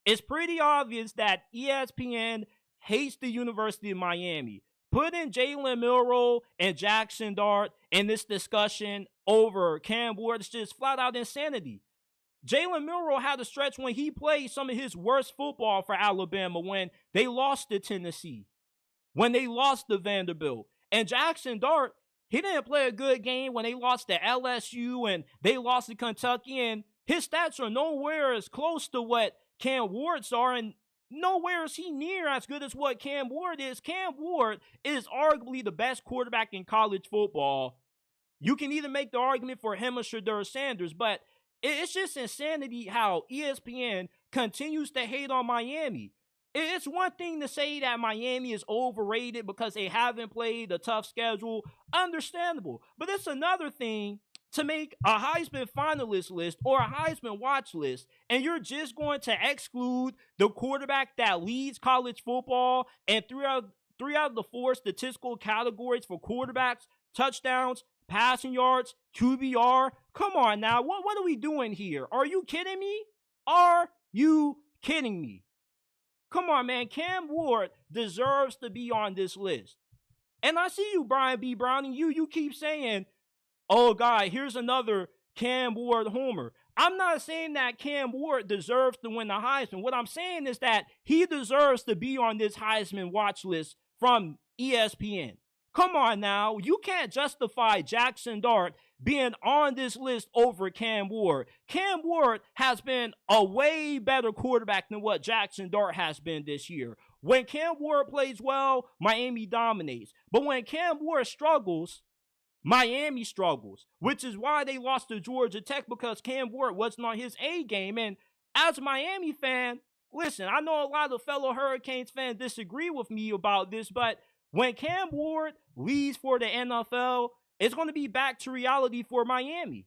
It's pretty obvious that ESPN hates the University of Miami. Putting Jalen Milroe and Jackson Dart in this discussion over Cam Ward is just flat out insanity. Jalen Milroe had a stretch when he played some of his worst football for Alabama when they lost to Tennessee, when they lost to Vanderbilt. And Jackson Dart, he didn't play a good game when they lost to LSU and they lost to Kentucky, and his stats are nowhere as close to what Cam Ward's are, and nowhere is he near as good as what Cam Ward is. Cam Ward is arguably the best quarterback in college football. You can either make the argument for him or Shedeur Sanders, but it's just insanity how ESPN continues to hate on Miami. It's one thing to say that Miami is overrated because they haven't played a tough schedule. Understandable. But it's another thing to make a Heisman finalist list or a Heisman watch list, and you're just going to exclude the quarterback that leads college football and three out of the four statistical categories for quarterbacks: touchdowns, passing yards, QBR. Come on now, what are we doing here? Are you kidding me? Are you kidding me? Come on, man. Cam Ward deserves to be on this list. And I see you, Brian B. Browning. You keep saying, "Oh, God, here's another Cam Ward homer." I'm not saying that Cam Ward deserves to win the Heisman. What I'm saying is that he deserves to be on this Heisman watch list from ESPN. Come on now. You can't justify Jackson Dart being on this list over Cam Ward. Cam Ward has been a way better quarterback than what Jackson Dart has been this year. When Cam Ward plays well, Miami dominates. But when Cam Ward struggles, Miami struggles, which is why they lost to Georgia Tech, because Cam Ward wasn't on his A game. And as a Miami fan, listen, I know a lot of fellow Hurricanes fans disagree with me about this, but when Cam Ward leaves for the NFL, it's going to be back to reality for Miami.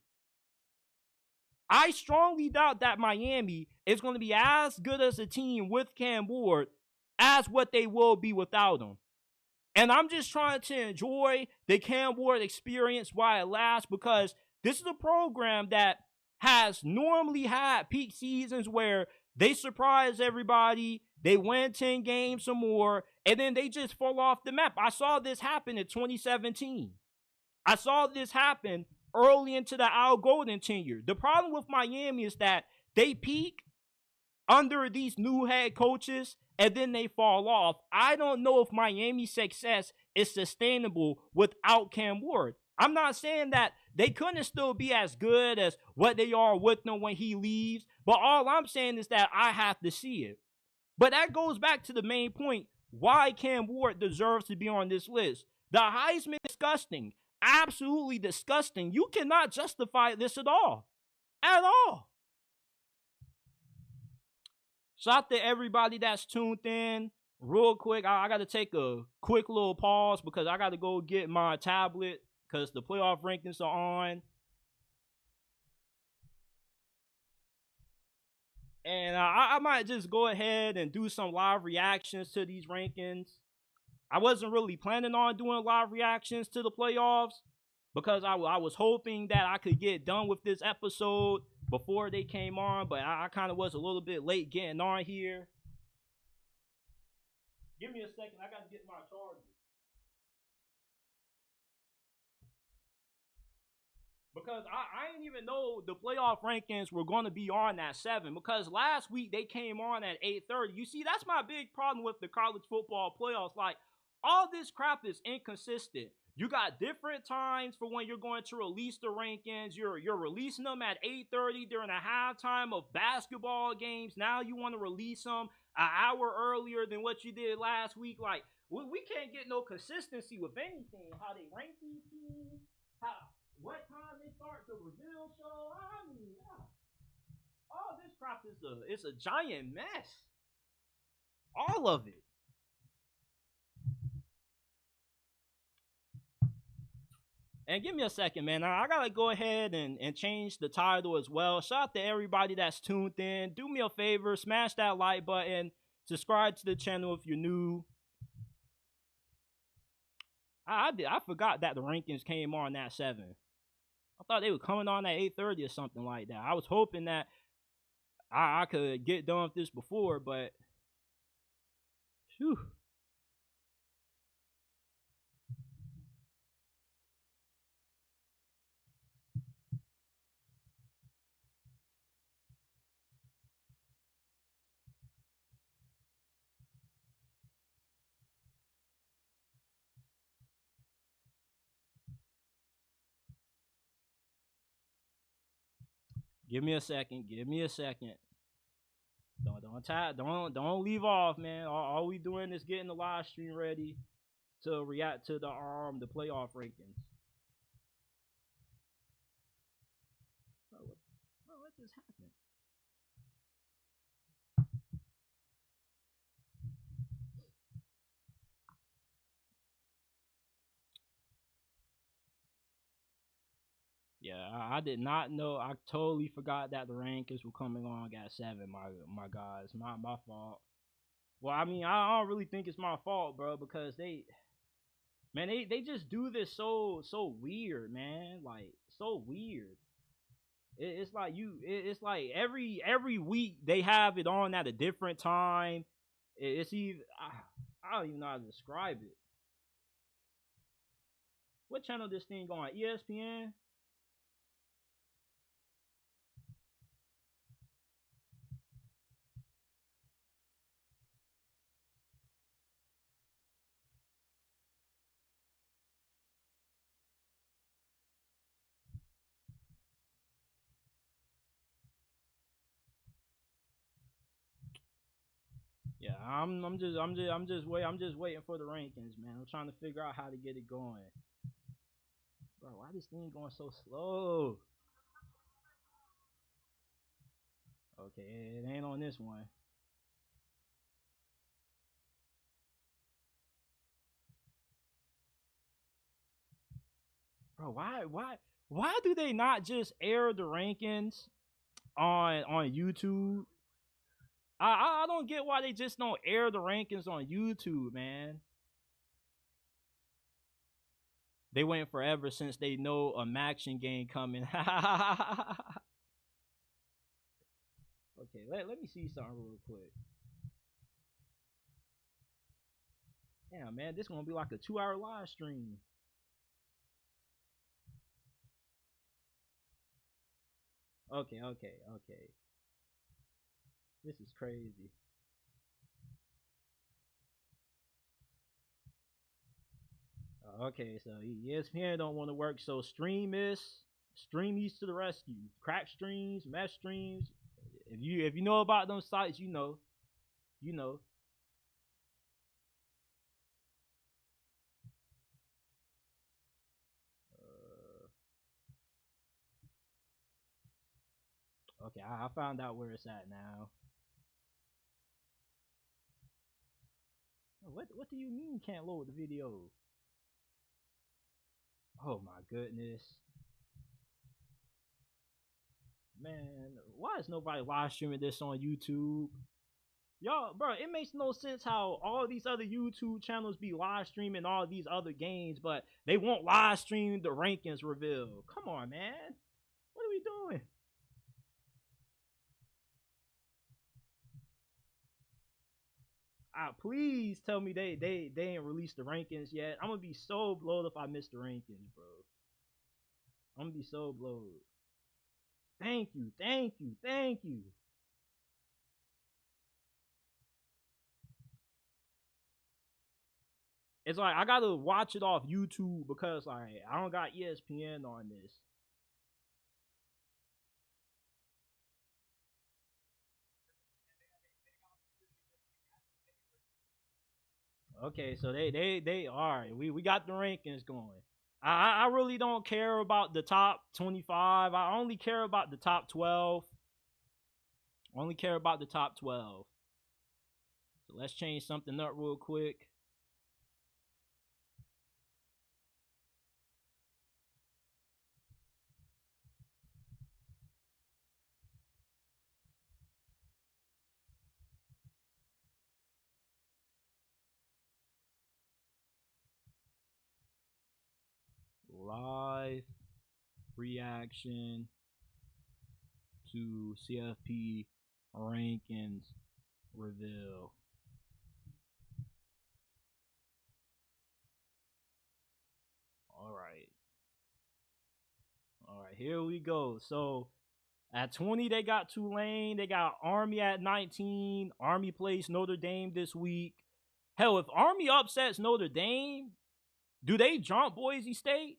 I strongly doubt that Miami is going to be as good as a team with Cam Ward as what they will be without him. And I'm just trying to enjoy the Cam Ward experience while it lasts, because this is a program that has normally had peak seasons where they surprise everybody, they win 10 games or more, and then they just fall off the map. I saw this happen in 2017. I saw this happen early into the Al Golden tenure. The problem with Miami is that they peak under these new head coaches and then they fall off. I don't know if Miami's success is sustainable without Cam Ward. I'm not saying that they couldn't still be as good as what they are with him when he leaves, but all I'm saying is that I have to see it. But that goes back to the main point why Cam Ward deserves to be on this list. The Heisman is disgusting, absolutely disgusting. You cannot justify this at all. At all. Shout out to everybody that's tuned in. Real quick, I got to take a quick little pause because I got to go get my tablet because the playoff rankings are on. And I might just go ahead and do some live reactions to these rankings. I wasn't really planning on doing live reactions to the playoffs because I was hoping that I could get done with this episode before they came on, but I kind of was a little bit late getting on here. Give me a second. I got to get my charger. Because I didn't even know the playoff rankings were going to be on at 7. Because last week they came on at 8:30. You see, that's my big problem with the college football playoffs. Like, all this crap is inconsistent. You got different times for when you're going to release the rankings. You're releasing them at 8:30 during the halftime of basketball games. Now you want to release them an hour earlier than what you did last week. Like, we can't get no consistency with anything. How they rank these teams, what time they start the reveal show. I mean, all this crap is a giant mess. All of it. And give me a second, man. I gotta go ahead and change the title as well. Shout out to everybody that's tuned in. Do me a favor, smash that like button. Subscribe to the channel if you're new. I forgot that the rankings came on at 7. I thought they were coming on at 8:30 or something like that. I was hoping that I could get done with this before, but whew. Give me a second. Give me a second. Don't leave off, man. All we doing is getting the live stream ready to react to the playoff rankings. What just happened? Yeah, I did not know. I totally forgot that the rankings were coming on at 7. My guys, my fault. Well, I mean, I don't really think it's my fault, bro, because they just do this so weird, man. Like, so weird. It's like it's like every week they have it on at a different time. It's either I don't even know how to describe it. What channel this thing on? ESPN? Yeah, I'm just waiting for the rankings, man. I'm trying to figure out how to get it going. Bro, why this thing going so slow? Okay, it ain't on this one. Bro, why do they not just air the rankings on YouTube? I don't get why they just don't air the rankings on YouTube, man. They went forever since they know a Maction game coming. Okay, let me see something real quick. Damn, man, this gonna be like a 2-hour live stream. Okay. This is crazy. Okay, so ESPN don't want to work, so Stream East to the rescue. Crack streams, mesh streams. If you know about those sites, you know. Okay, I found out where it's at now. What do you mean can't load the video? Oh my goodness. Man, why is nobody live streaming this on YouTube? Y'all, bro, it makes no sense how all these other YouTube channels be live streaming all these other games, but they won't live stream the rankings reveal. Come on, man. What are we doing? Please tell me they ain't released the rankings yet. I'm gonna be so blowed if I miss the rankings, bro. I'm gonna be so blowed. Thank you, thank you, thank you. It's like I gotta watch it off YouTube because like I don't got ESPN on this. Okay, so they all right. We got the rankings going. I really don't care about the top 25. I only care about the top 12. Only care about the top 12. So let's change something up real quick. Live reaction to CFP rankings reveal. All right. All right, here we go. So at 20, they got Tulane. They got Army at 19. Army plays Notre Dame this week. Hell, if Army upsets Notre Dame, do they jump Boise State?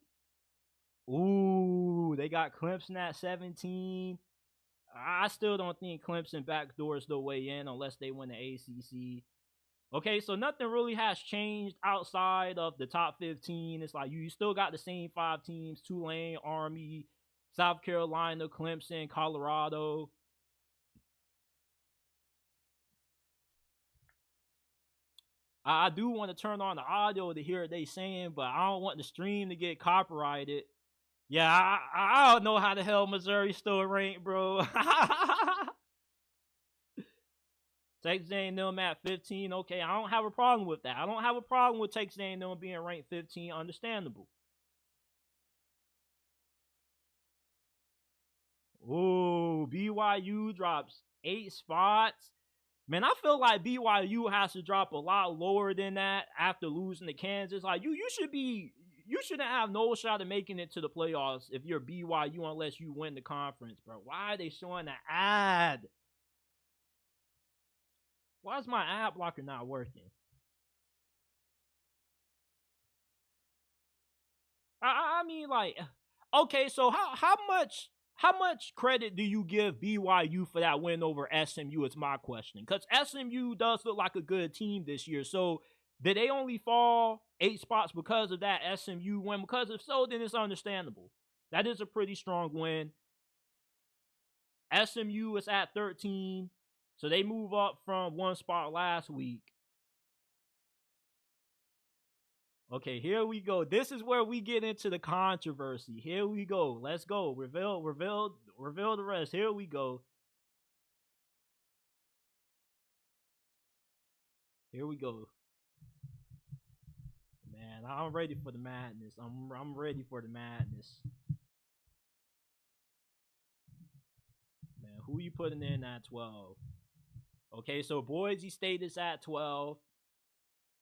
Ooh, they got Clemson at 17. I still don't think Clemson backdoors the way in unless they win the ACC. Okay, so nothing really has changed outside of the top 15. It's like you still got the same five teams: Tulane, Army, South Carolina, Clemson, Colorado. I do want to turn on the audio to hear what they saying, but I don't want the stream to get copyrighted. Yeah, I don't know how the hell Missouri still ranked, bro. Texas A&M at 15. Okay, I don't have a problem with that. I don't have a problem with Texas A&M being ranked 15. Understandable. Ooh, BYU drops 8 spots. Man, I feel like BYU has to drop a lot lower than that after losing to Kansas. Like you shouldn't have no shot of making it to the playoffs if you're BYU unless you win the conference, bro. Why are they showing the ad? Why is my ad blocker not working? I mean, like, okay, so how much credit do you give BYU for that win over SMU? Is my question, because SMU does look like a good team this year. So did they only fall 8 spots because of that SMU win? Because if so, then it's understandable. That is a pretty strong win. SMU is at 13, so they move up from 1 spot last week. Okay, here we go. This is where we get into the controversy. Here we go. Let's go. Reveal the rest. Here we go. Here we go. Man, I'm ready for the madness. I'm ready for the madness. Man, who you putting in at 12? Okay, so Boise State is at 12.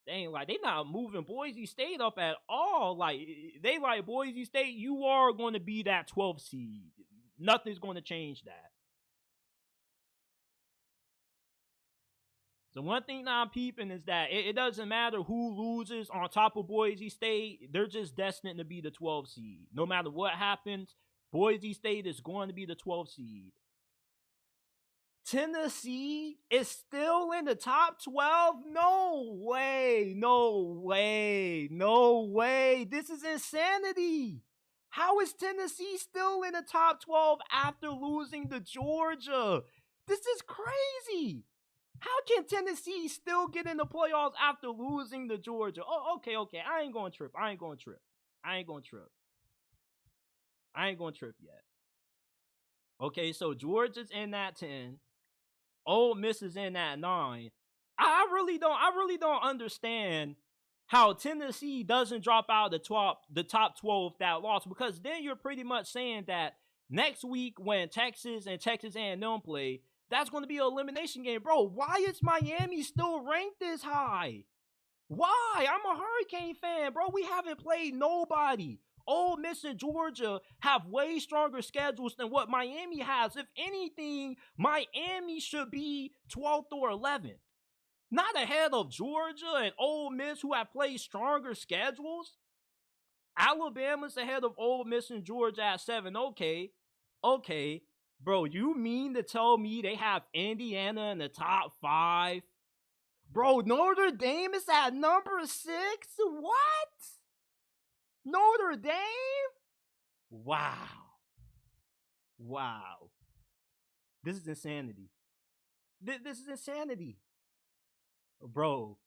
Dang, like they not moving Boise State up at all. Like they like Boise State, you are going to be that 12th seed. Nothing's going to change that. So one thing that I'm peeping is that it doesn't matter who loses on top of Boise State. They're just destined to be the 12th seed. No matter what happens, Boise State is going to be the 12th seed. Tennessee is still in the top 12? No way. No way. No way. This is insanity. How is Tennessee still in the top 12 after losing to Georgia? This is crazy. How can Tennessee still get in the playoffs after losing to Georgia? Oh, okay. I ain't going to trip. I ain't going to trip yet. Okay, so Georgia's in that 10. Ole Miss is in at 9. I really don't understand how Tennessee doesn't drop out the top 12 that lost, because then you're pretty much saying that next week when Texas and Texas A&M play, that's going to be an elimination game. Bro, why is Miami still ranked this high? Why? I'm a Hurricane fan, bro. We haven't played nobody. Ole Miss and Georgia have way stronger schedules than what Miami has. If anything, Miami should be 12th or 11th. Not ahead of Georgia and Ole Miss, who have played stronger schedules. Alabama's ahead of Ole Miss and Georgia at 7. Okay. Bro, you mean to tell me they have Indiana in the top 5? Bro, Notre Dame is at number 6? What? Notre Dame? Wow. This is insanity. This is insanity. Bro,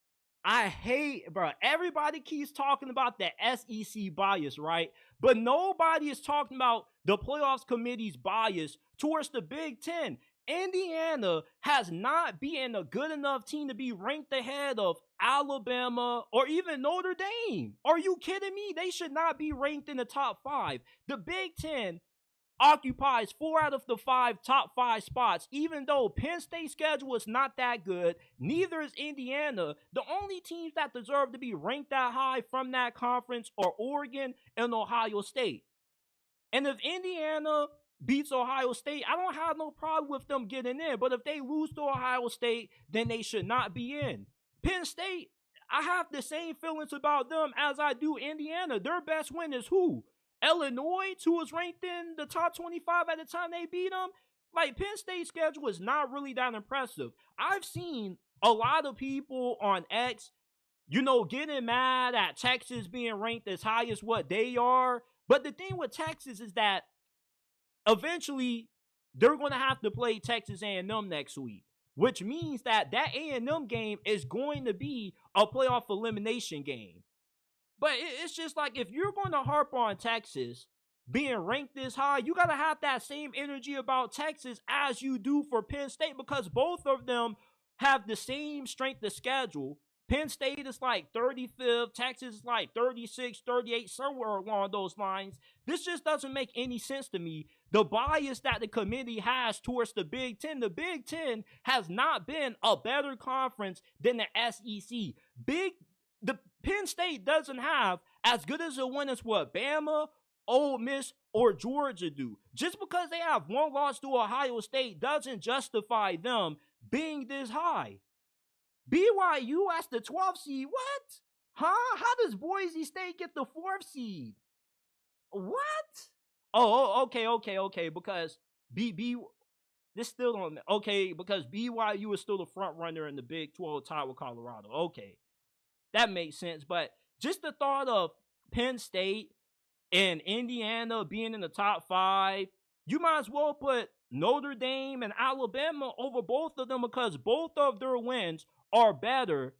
everybody keeps talking about the SEC bias, right? But nobody is talking about the playoffs committee's bias towards the Big Ten. Indiana has not been a good enough team to be ranked ahead of Alabama or even Notre Dame. Are you kidding me? They should not be ranked in the top 5. The Big Ten occupies 4 out of the 5 top 5 spots, even though Penn State's schedule is not that good. Neither is Indiana. The only teams that deserve to be ranked that high from that conference are Oregon and Ohio State. And if Indiana beats Ohio State, I don't have no problem with them getting in. But if they lose to Ohio State, then they should not be in. Penn State, I have the same feelings about them as I do Indiana. Their best win is who? Illinois, who was ranked in the top 25 at the time they beat them. Like, Penn State's schedule is not really that impressive. I've seen a lot of people on X, getting mad at Texas being ranked as high as what they are. But the thing with Texas is that eventually they're going to have to play Texas A&M next week, which means that A&M game is going to be a playoff elimination game. But it's just like, if you're going to harp on Texas being ranked this high, you got to have that same energy about Texas as you do for Penn State, because both of them have the same strength of schedule. Penn State is like 35th, Texas is like 36, 38, somewhere along those lines. This just doesn't make any sense to me. The bias that the committee has towards the Big Ten has not been a better conference than the SEC. The Penn State doesn't have as good as a win as what Bama, Ole Miss, or Georgia do. Just because they have one loss to Ohio State doesn't justify them being this high. BYU as the 12th seed? What? Huh? How does Boise State get the 4th seed? What? Oh, okay. Because this still don't. Okay, because BYU is still the front runner in the Big 12 tie with Colorado. Okay, that makes sense. But just the thought of Penn State and Indiana being in the top 5, you might as well put Notre Dame and Alabama over both of them, because both of their wins are better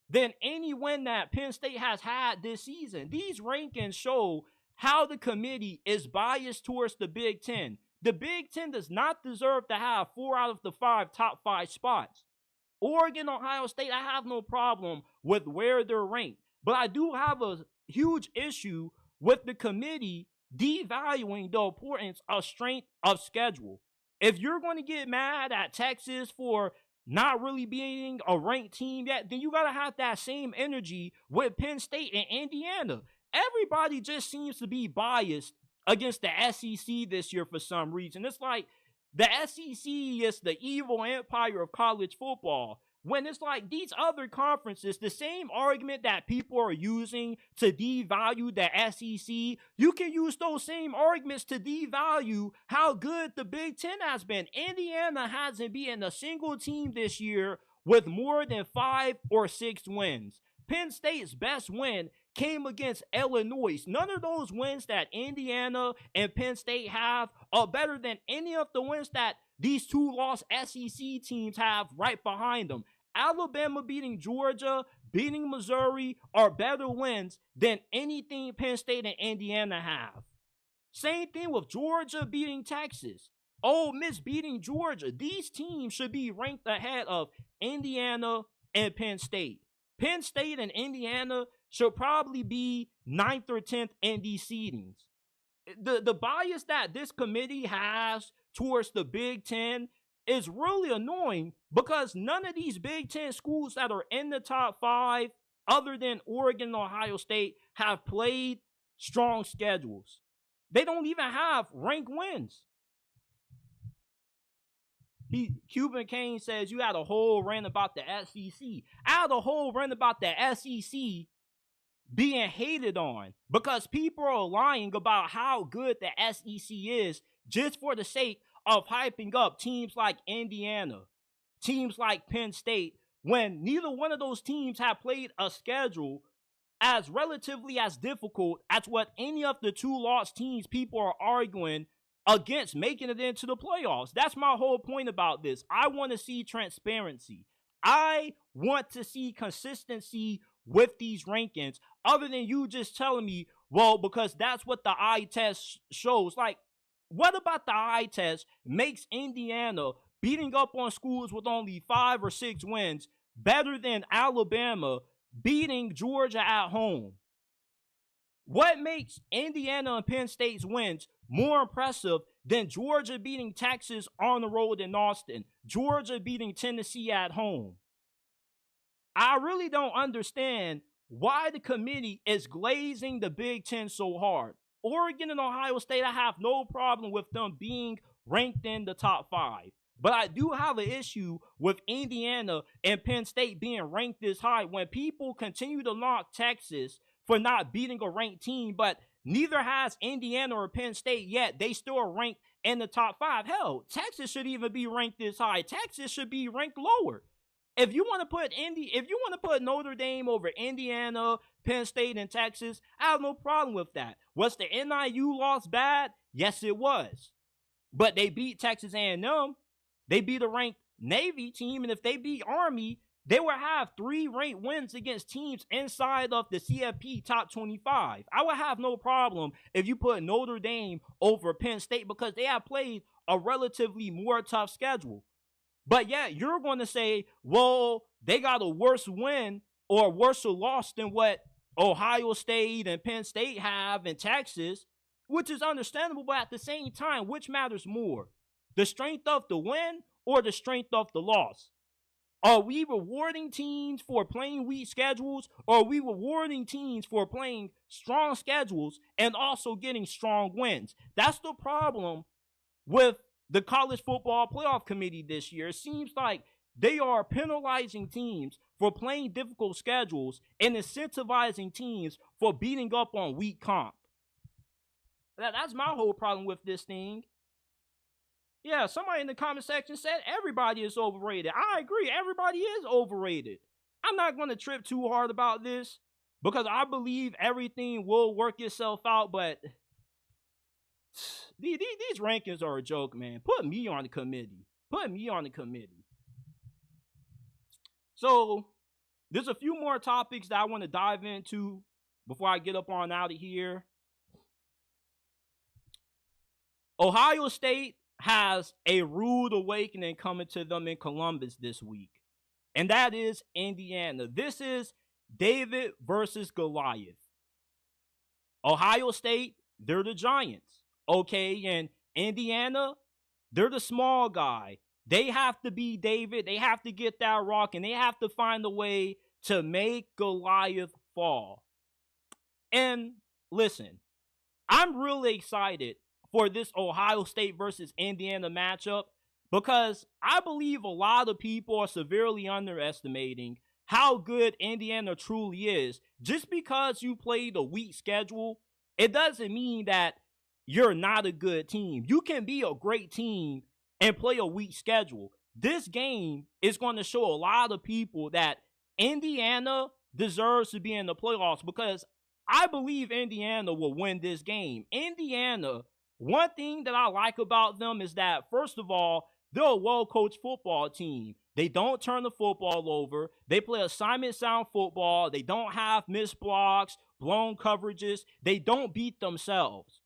than any win that Penn State has had this season. These rankings show how the committee is biased towards the Big Ten. The Big Ten does not deserve to have 4 out of the 5 top 5 spots. Oregon, Ohio State, I have no problem with where they're ranked. But I do have a huge issue with the committee devaluing the importance of strength of schedule. If you're going to get mad at Texas for not really being a ranked team yet, then you got to have that same energy with Penn State and Indiana. Everybody just seems to be biased against the SEC this year for some reason. It's like the SEC is the evil empire of college football. when it's like these other conferences, the same argument that people are using to devalue the SEC, you can use those same arguments to devalue how good the Big Ten has been. Indiana hasn't beaten a single team this year with more than 5 or 6 wins. Penn State's best win came against Illinois. None of those wins that Indiana and Penn State have are better than any of the wins that these two lost SEC teams have right behind them. Alabama beating Georgia, beating Missouri are better wins than anything Penn State and Indiana have. Same thing with Georgia beating Texas. Ole Miss beating Georgia. These teams should be ranked ahead of Indiana and Penn State. Penn State and Indiana should probably be 9th or 10th in these seedings. The bias that this committee has towards the Big Ten is really annoying because none of these Big Ten schools that are in the top 5, other than Oregon and Ohio State, have played strong schedules. They don't even have ranked wins. Cuban Kane says you had a whole rant about the SEC. I had a whole rant about the SEC being hated on because people are lying about how good the SEC is just for the sake of hyping up teams like Indiana, teams like Penn State, when neither one of those teams have played a schedule as relatively as difficult as what any of the two lost teams people are arguing against making it into the playoffs. That's my whole point about this. I want to see transparency. I want to see consistency with these rankings, other than you just telling me, well, because that's what the eye test shows. Like, what about the eye test makes Indiana beating up on schools with only 5 or 6 wins better than Alabama beating Georgia at home? What makes Indiana and Penn State's wins more impressive than Georgia beating Texas on the road in Austin, Georgia beating Tennessee at home? I really don't understand why the committee is glazing the Big Ten so hard. Oregon and Ohio State, I have no problem with them being ranked in the top 5. But I do have an issue with Indiana and Penn State being ranked this high when people continue to knock Texas for not beating a ranked team, but neither has Indiana or Penn State yet. They still are ranked in the top 5. Hell, Texas should even be ranked this high. Texas should be ranked lower. If you want to put Notre Dame over Indiana, Penn State, and Texas, I have no problem with that. Was the NIU loss bad? Yes, it was. But they beat Texas A&M. They beat a ranked Navy team, and if they beat Army, they would have 3 ranked wins against teams inside of the CFP top 25. I would have no problem if you put Notre Dame over Penn State because they have played a relatively more tough schedule. But yeah, you're going to say, well, they got a worse win or worse loss than what Ohio State and Penn State have in Texas, which is understandable, but at the same time, which matters more? The strength of the win or the strength of the loss? Are we rewarding teams for playing weak schedules, or are we rewarding teams for playing strong schedules and also getting strong wins? That's the problem with the College Football Playoff Committee this year. It seems like they are penalizing teams for playing difficult schedules and incentivizing teams for beating up on weak comp. That's my whole problem with this thing. Yeah, somebody in the comment section said everybody is overrated. I agree, everybody is overrated. I'm not going to trip too hard about this because I believe everything will work itself out, but these rankings are a joke, man. Put me on the committee. Put me on the committee. So, there's a few more topics that I want to dive into before I get up on out of here. Ohio State has a rude awakening coming to them in Columbus this week, and that is Indiana. This is David versus Goliath. Ohio State, they're the Giants, okay? And Indiana, they're the small guy. They have to be David. They have to get that rock, and they have to find a way to make Goliath fall. And listen, I'm really excited for this Ohio State versus Indiana matchup because I believe a lot of people are severely underestimating how good Indiana truly is. Just because you played a weak schedule, it doesn't mean that you're not a good team. You can be a great team and play a weak schedule. This game is going to show a lot of people that Indiana deserves to be in the playoffs, because I believe Indiana will win this game. Indiana, one thing that I like about them is that, first of all, they're a well-coached football team. They don't turn the football over. They play assignment sound football. They don't have missed blocks, blown coverages. They don't beat themselves.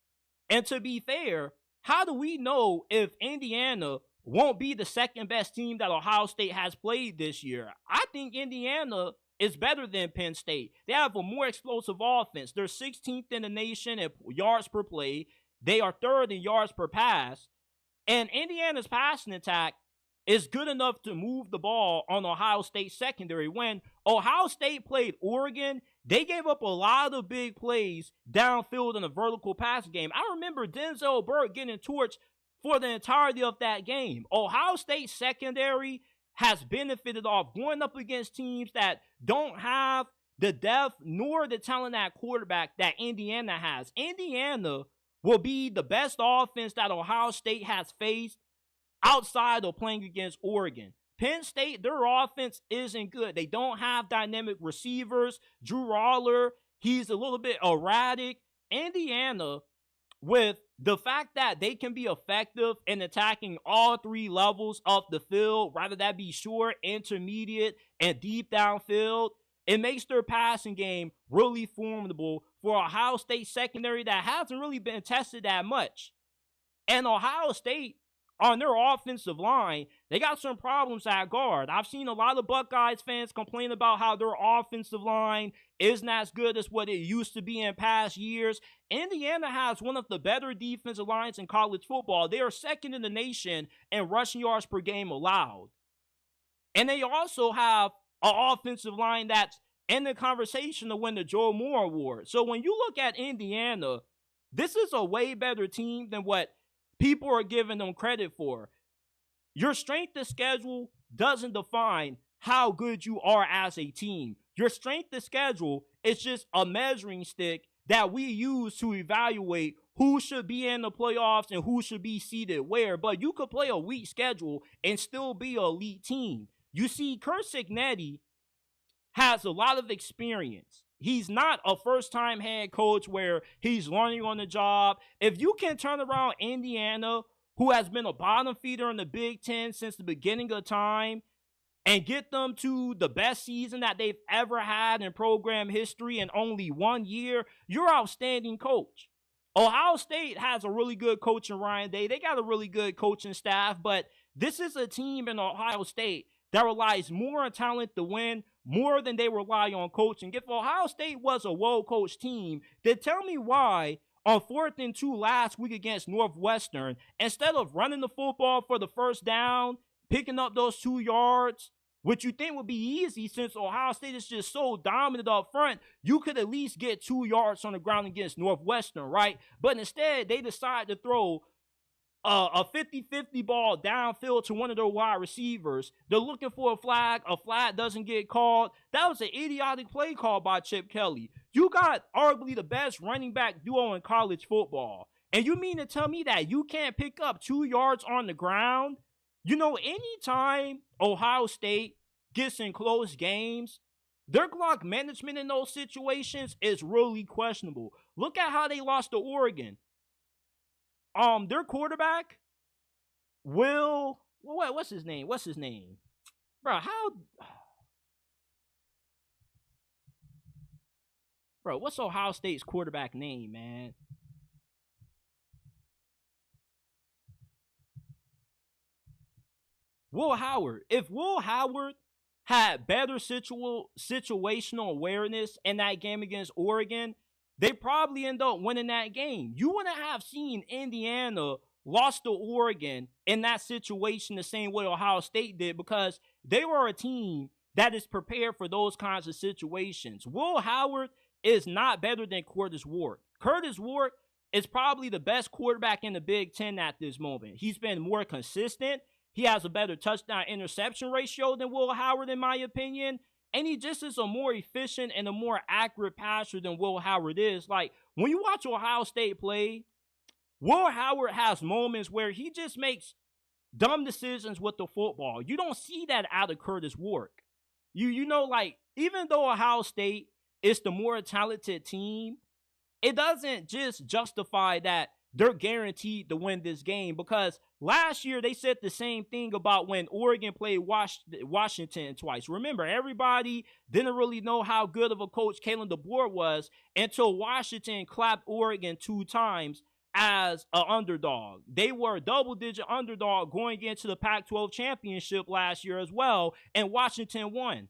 And to be fair, how do we know if Indiana won't be the second best team that Ohio State has played this year? I think Indiana is better than Penn State. They have a more explosive offense. They're 16th in the nation in yards per play. They are third in yards per pass. And Indiana's passing attack is good enough to move the ball on Ohio State secondary. When Ohio State played Oregon, they gave up a lot of big plays downfield in a vertical passing game. I remember Denzel Burke getting torched for the entirety of that game. Ohio State secondary has benefited off going up against teams that don't have the depth nor the talent at quarterback that Indiana has. Indiana will be the best offense that Ohio State has faced outside of playing against Oregon. Penn State, their offense isn't good. They don't have dynamic receivers. Drew Roller, he's a little bit erratic. Indiana, with the fact that they can be effective in attacking all three levels of the field, rather that be short, intermediate, and deep downfield, it makes their passing game really formidable for Ohio State secondary that hasn't really been tested that much. And Ohio State, on their offensive line, they got some problems at guard. I've seen a lot of Buckeyes fans complain about how their offensive line isn't as good as what it used to be in past years. Indiana has one of the better defensive lines in college football. They are second in the nation in rushing yards per game allowed. And they also have an offensive line that's in the conversation to win the Joe Moore Award. So when you look at Indiana, this is a way better team than what people are giving them credit for. Your strength of schedule doesn't define how good you are as a team. Your strength of schedule is just a measuring stick that we use to evaluate who should be in the playoffs and who should be seated where. But you could play a weak schedule and still be an elite team. You see, Curt Cignetti has a lot of experience. He's not a first-time head coach where he's learning on the job. If you can turn around Indiana, who has been a bottom feeder in the Big Ten since the beginning of time, and get them to the best season that they've ever had in program history in only 1 year, you're an outstanding coach. Ohio State has a really good coach in Ryan Day. They got a really good coaching staff, but this is a team in Ohio State that relies more on talent to win, more than they rely on coaching. If Ohio State was a well-coached team, then tell me why on 4th and 2 last week against Northwestern, instead of running the football for the first down, picking up those 2 yards, which you think would be easy since Ohio State is just so dominant up front, you could at least get 2 yards on the ground against Northwestern, right? But instead, they decide to throw a 50-50 ball downfield to one of their wide receivers. They're looking for a flag. A flag doesn't get called. That was an idiotic play call by Chip Kelly. You got arguably the best running back duo in college football. And you mean to tell me that you can't pick up 2 yards on the ground? You know, anytime Ohio State gets in close games, their clock management in those situations is really questionable. Look at how they lost to Oregon. Their quarterback, what's his name? Bro, what's Ohio State's quarterback name, man? Will Howard. If Will Howard had better situational awareness in that game against Oregon, they probably end up winning that game. You wouldn't have seen Indiana lost to Oregon in that situation the same way Ohio State did, because they were a team that is prepared for those kinds of situations. Will Howard is not better than Curtis Ward. Curtis Ward is probably the best quarterback in the Big Ten at this moment. He's been more consistent. He has a better touchdown interception ratio than Will Howard, in my opinion. And he just is a more efficient and a more accurate passer than Will Howard is. Like, when you watch Ohio State play, Will Howard has moments where he just makes dumb decisions with the football. You don't see that out of Curtis Warwick. You know, like, even though Ohio State is the more talented team, it doesn't just justify that they're guaranteed to win this game, because last year they said the same thing about when Oregon played Washington twice. Remember, everybody didn't really know how good of a coach Kalen DeBoer was until Washington clapped Oregon 2 times as an underdog. They were a double-digit underdog going into the Pac-12 championship last year as well, and Washington won.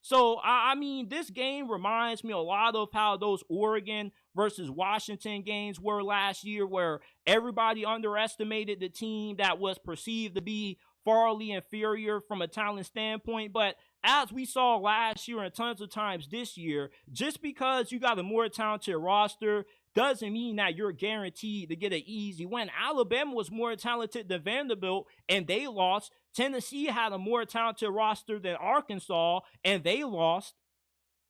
So, I mean, this game reminds me a lot of how those Oregon versus Washington games were last year, where everybody underestimated the team that was perceived to be farly inferior from a talent standpoint. But as we saw last year and tons of times this year, just because you got a more talented roster doesn't mean that you're guaranteed to get an easy win. Alabama was more talented than Vanderbilt, and they lost. Tennessee had a more talented roster than Arkansas, and they lost.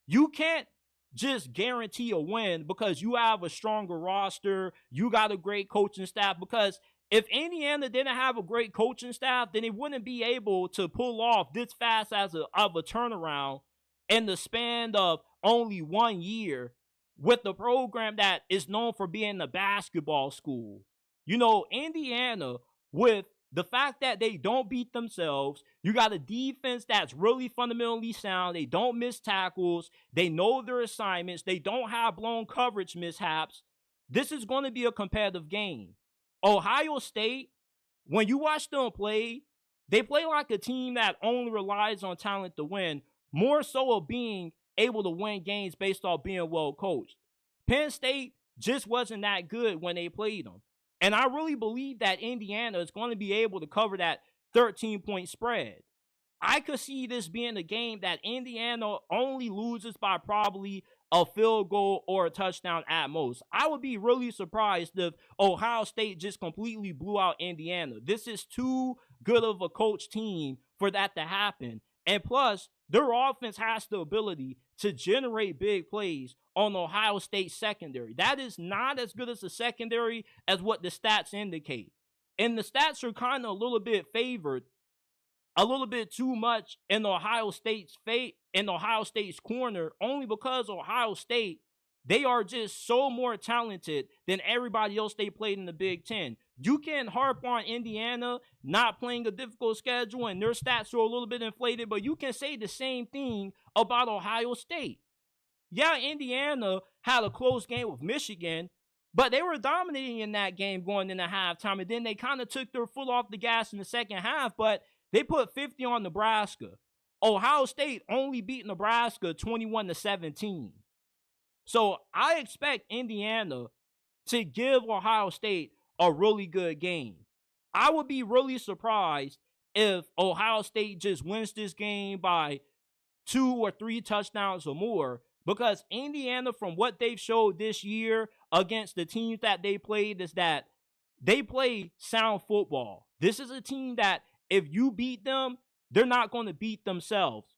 You can't just guarantee a win because you have a stronger roster, you got a great coaching staff, because if Indiana didn't have a great coaching staff, then they wouldn't be able to pull off this fast of a turnaround in the span of only 1 year with the program that is known for being a basketball school. You know, Indiana, with the fact that they don't beat themselves, you got a defense that's really fundamentally sound. They don't miss tackles. They know their assignments. They don't have blown coverage mishaps. This is going to be a competitive game. Ohio State, when you watch them play, they play like a team that only relies on talent to win, more so of being able to win games based off being well coached. Penn State just wasn't that good when they played them. And I really believe that Indiana is going to be able to cover that 13-point spread. I could see this being a game that Indiana only loses by probably a field goal or a touchdown at most. I would be really surprised if Ohio State just completely blew out Indiana. This is too good of a coach team for that to happen. And plus, their offense has the ability to generate big plays on Ohio State secondary. That is not as good as the secondary as what the stats indicate. And the stats are kind of a little bit favored, a little bit too much in Ohio State's corner, only because Ohio State, they are just so more talented than everybody else they played in the Big Ten. You can harp on Indiana not playing a difficult schedule and their stats are a little bit inflated, but you can say the same thing about Ohio State. Yeah, Indiana had a close game with Michigan, but they were dominating in that game going into halftime, and then they kind of took their foot off the gas in the second half, but they put 50 on Nebraska. Ohio State only beat Nebraska 21-17. So I expect Indiana to give Ohio State a really good game. I would be really surprised if Ohio State just wins this game by 2 or 3 touchdowns or more, because Indiana, from what they've showed this year against the teams that they played, is that they play sound football. This is a team that if you beat them, they're not going to beat themselves.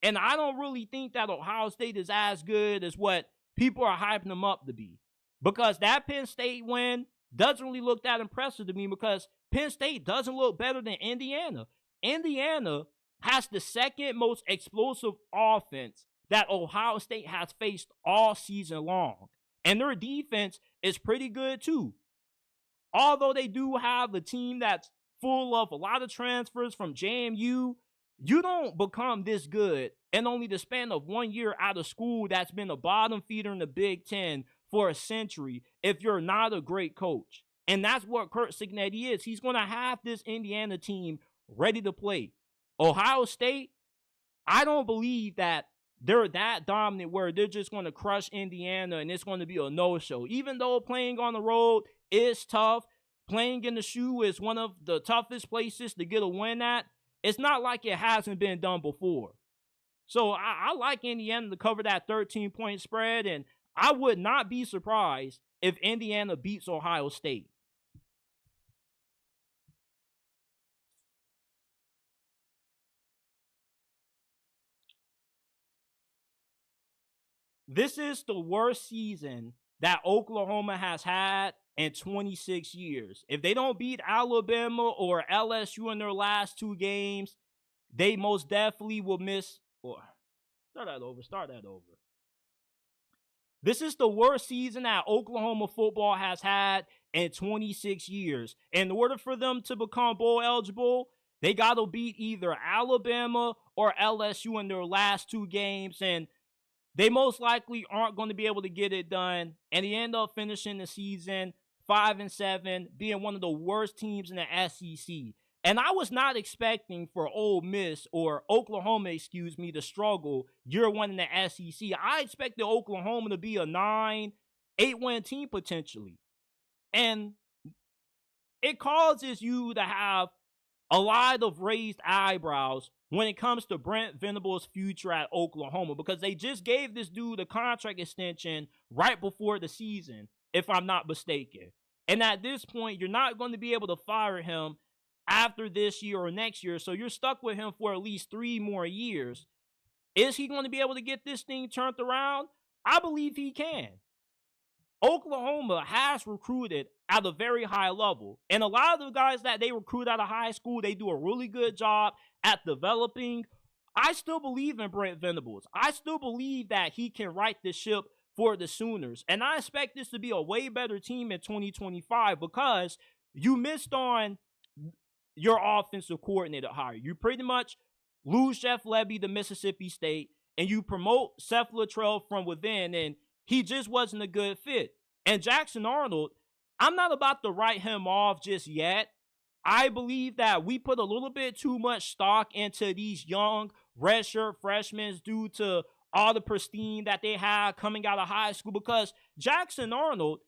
And I don't really think that Ohio State is as good as what people are hyping them up to be, because that Penn State win doesn't really look that impressive to me, because Penn State doesn't look better than Indiana. Indiana has the second most explosive offense that Ohio State has faced all season long. And their defense is pretty good too. Although they do have a team that's full of a lot of transfers from JMU, you don't become this good in only the span of 1 year out of school that's been a bottom feeder in the Big Ten for a century if you're not a great coach. And that's what Curt Cignetti is. He's going to have this Indiana team ready to play. Ohio State, I don't believe that they're that dominant where they're just going to crush Indiana and it's going to be a no-show. Even though playing on the road is tough, playing in the shoe is one of the toughest places to get a win at. It's not like it hasn't been done before. So I like Indiana to cover that 13-point spread, and I would not be surprised if Indiana beats Ohio State. This is the worst season that Oklahoma has had in 26 years. If they don't beat Alabama or LSU in their last two games, they most definitely will miss. Or start that over. This is the worst season that Oklahoma football has had in 26 years. In order for them to become bowl eligible, they got to beat either Alabama or LSU in their last two games, and they most likely aren't going to be able to get it done. And they end up finishing the season 5-7, being one of the worst teams in the SEC. And I was not expecting for Ole Miss or Oklahoma, to struggle year one in the SEC. I expected Oklahoma to be a 9-8 win team potentially. And it causes you to have a lot of raised eyebrows when it comes to Brent Venables' future at Oklahoma, because they just gave this dude a contract extension right before the season, if I'm not mistaken. And at this point, you're not going to be able to fire him after this year or next year, so you're stuck with him for at least 3 more years. Is he going to be able to get this thing turned around? I believe he can. Oklahoma has recruited at a very high level. And a lot of the guys that they recruit out of high school, they do a really good job at developing. I still believe in Brent Venables. I still believe that he can right the ship for the Sooners. And I expect this to be a way better team in 2025 because you missed on your offensive coordinator hire. You pretty much lose Jeff Lebby to Mississippi State, and you promote Seth Luttrell from within, and he just wasn't a good fit. And Jackson Arnold, I'm not about to write him off just yet. I believe that we put a little bit too much stock into these young redshirt freshmen due to all the pristine that they had coming out of high school, because Jackson Arnold,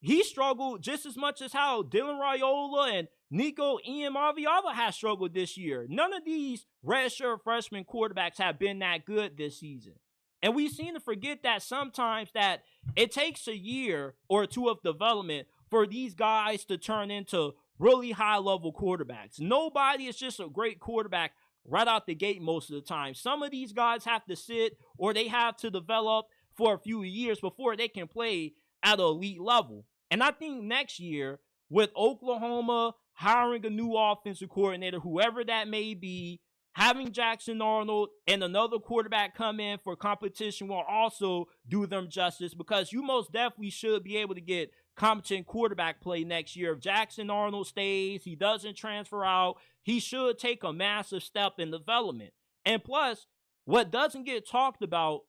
he struggled just as much as how Dylan Raiola and Nico Iamaleava has struggled this year. None of these redshirt freshman quarterbacks have been that good this season. And we seem to forget that sometimes that it takes a year or two of development for these guys to turn into really high-level quarterbacks. Nobody is just a great quarterback right out the gate most of the time. Some of these guys have to sit or they have to develop for a few years before they can play at an elite level. And I think next year, with Oklahoma hiring a new offensive coordinator, whoever that may be, having Jackson Arnold and another quarterback come in for competition will also do them justice, because you most definitely should be able to get competent quarterback play next year. If Jackson Arnold stays, he doesn't transfer out, he should take a massive step in development. And plus, what doesn't get talked about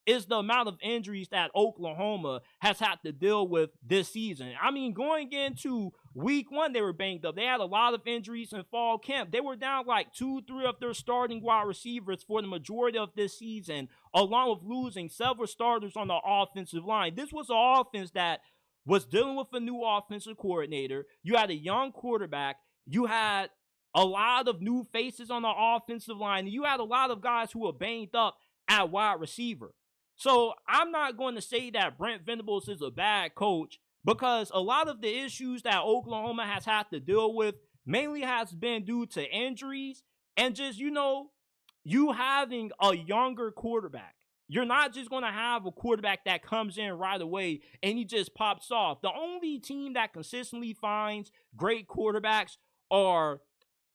is the amount of injuries that Oklahoma has had to deal with this season. I mean, going into week one, they were banged up. They had a lot of injuries in fall camp. They were down like 2-3 of their starting wide receivers for the majority of this season, along with losing several starters on the offensive line. This was an offense that was dealing with a new offensive coordinator. You had a young quarterback. You had a lot of new faces on the offensive line. And you had a lot of guys who were banged up at wide receiver. So I'm not going to say that Brent Venables is a bad coach, because a lot of the issues that Oklahoma has had to deal with mainly has been due to injuries and just, you having a younger quarterback. You're not just going to have a quarterback that comes in right away and he just pops off. The only team that consistently finds great quarterbacks are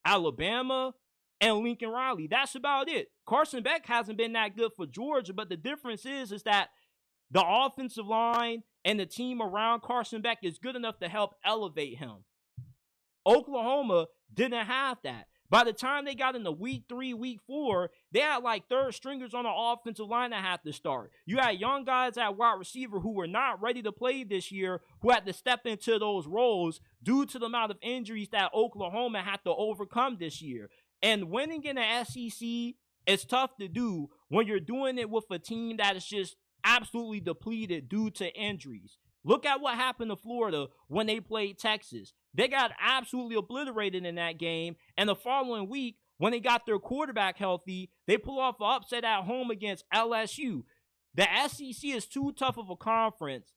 Alabama and Lincoln Riley. That's about it. Carson Beck hasn't been that good for Georgia, but the difference is that the offensive line and the team around Carson Beck is good enough to help elevate him. Oklahoma didn't have that. By the time they got into week 3, week 4, they had like third stringers on the offensive line that had to start. You had young guys at wide receiver who were not ready to play this year, who had to step into those roles due to the amount of injuries that Oklahoma had to overcome this year. And winning in the SEC is tough to do when you're doing it with a team that is just absolutely depleted due to injuries. Look at what happened to Florida when they played Texas. They got absolutely obliterated in that game. And the following week, when they got their quarterback healthy, they pull off an upset at home against LSU. The SEC is too tough of a conference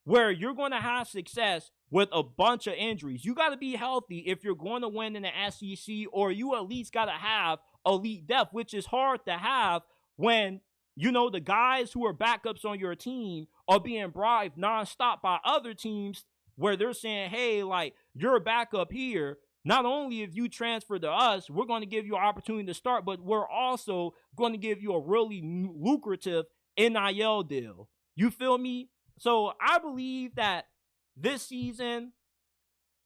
where you're going to have success with a bunch of injuries. You got to be healthy if you're going to win in the SEC, or you at least got to have elite depth, which is hard to have when the guys who are backups on your team are being bribed nonstop by other teams where they're saying, hey, like, you're a backup here. Not only if you transfer to us, we're going to give you an opportunity to start, but we're also going to give you a really lucrative NIL deal. You feel me? So I believe that this season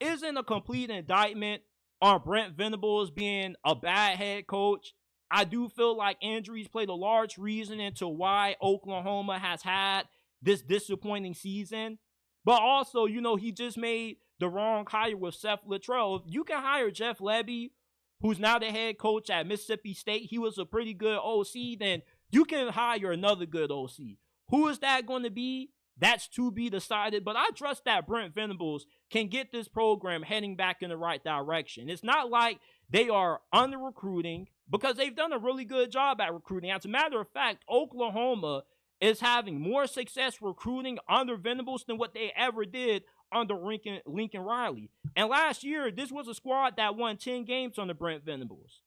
isn't a complete indictment on Brent Venables being a bad head coach. I do feel like injuries played a large reason into why Oklahoma has had this disappointing season. But also, he just made the wrong hire with Seth Littrell. If you can hire Jeff Levy, who's now the head coach at Mississippi State, he was a pretty good OC, then you can hire another good OC. Who is that going to be? That's to be decided, but I trust that Brent Venables can get this program heading back in the right direction. It's not like they are under recruiting, because they've done a really good job at recruiting. As a matter of fact, Oklahoma is having more success recruiting under Venables than what they ever did under Lincoln Riley. And last year, this was a squad that won 10 games under Brent Venables.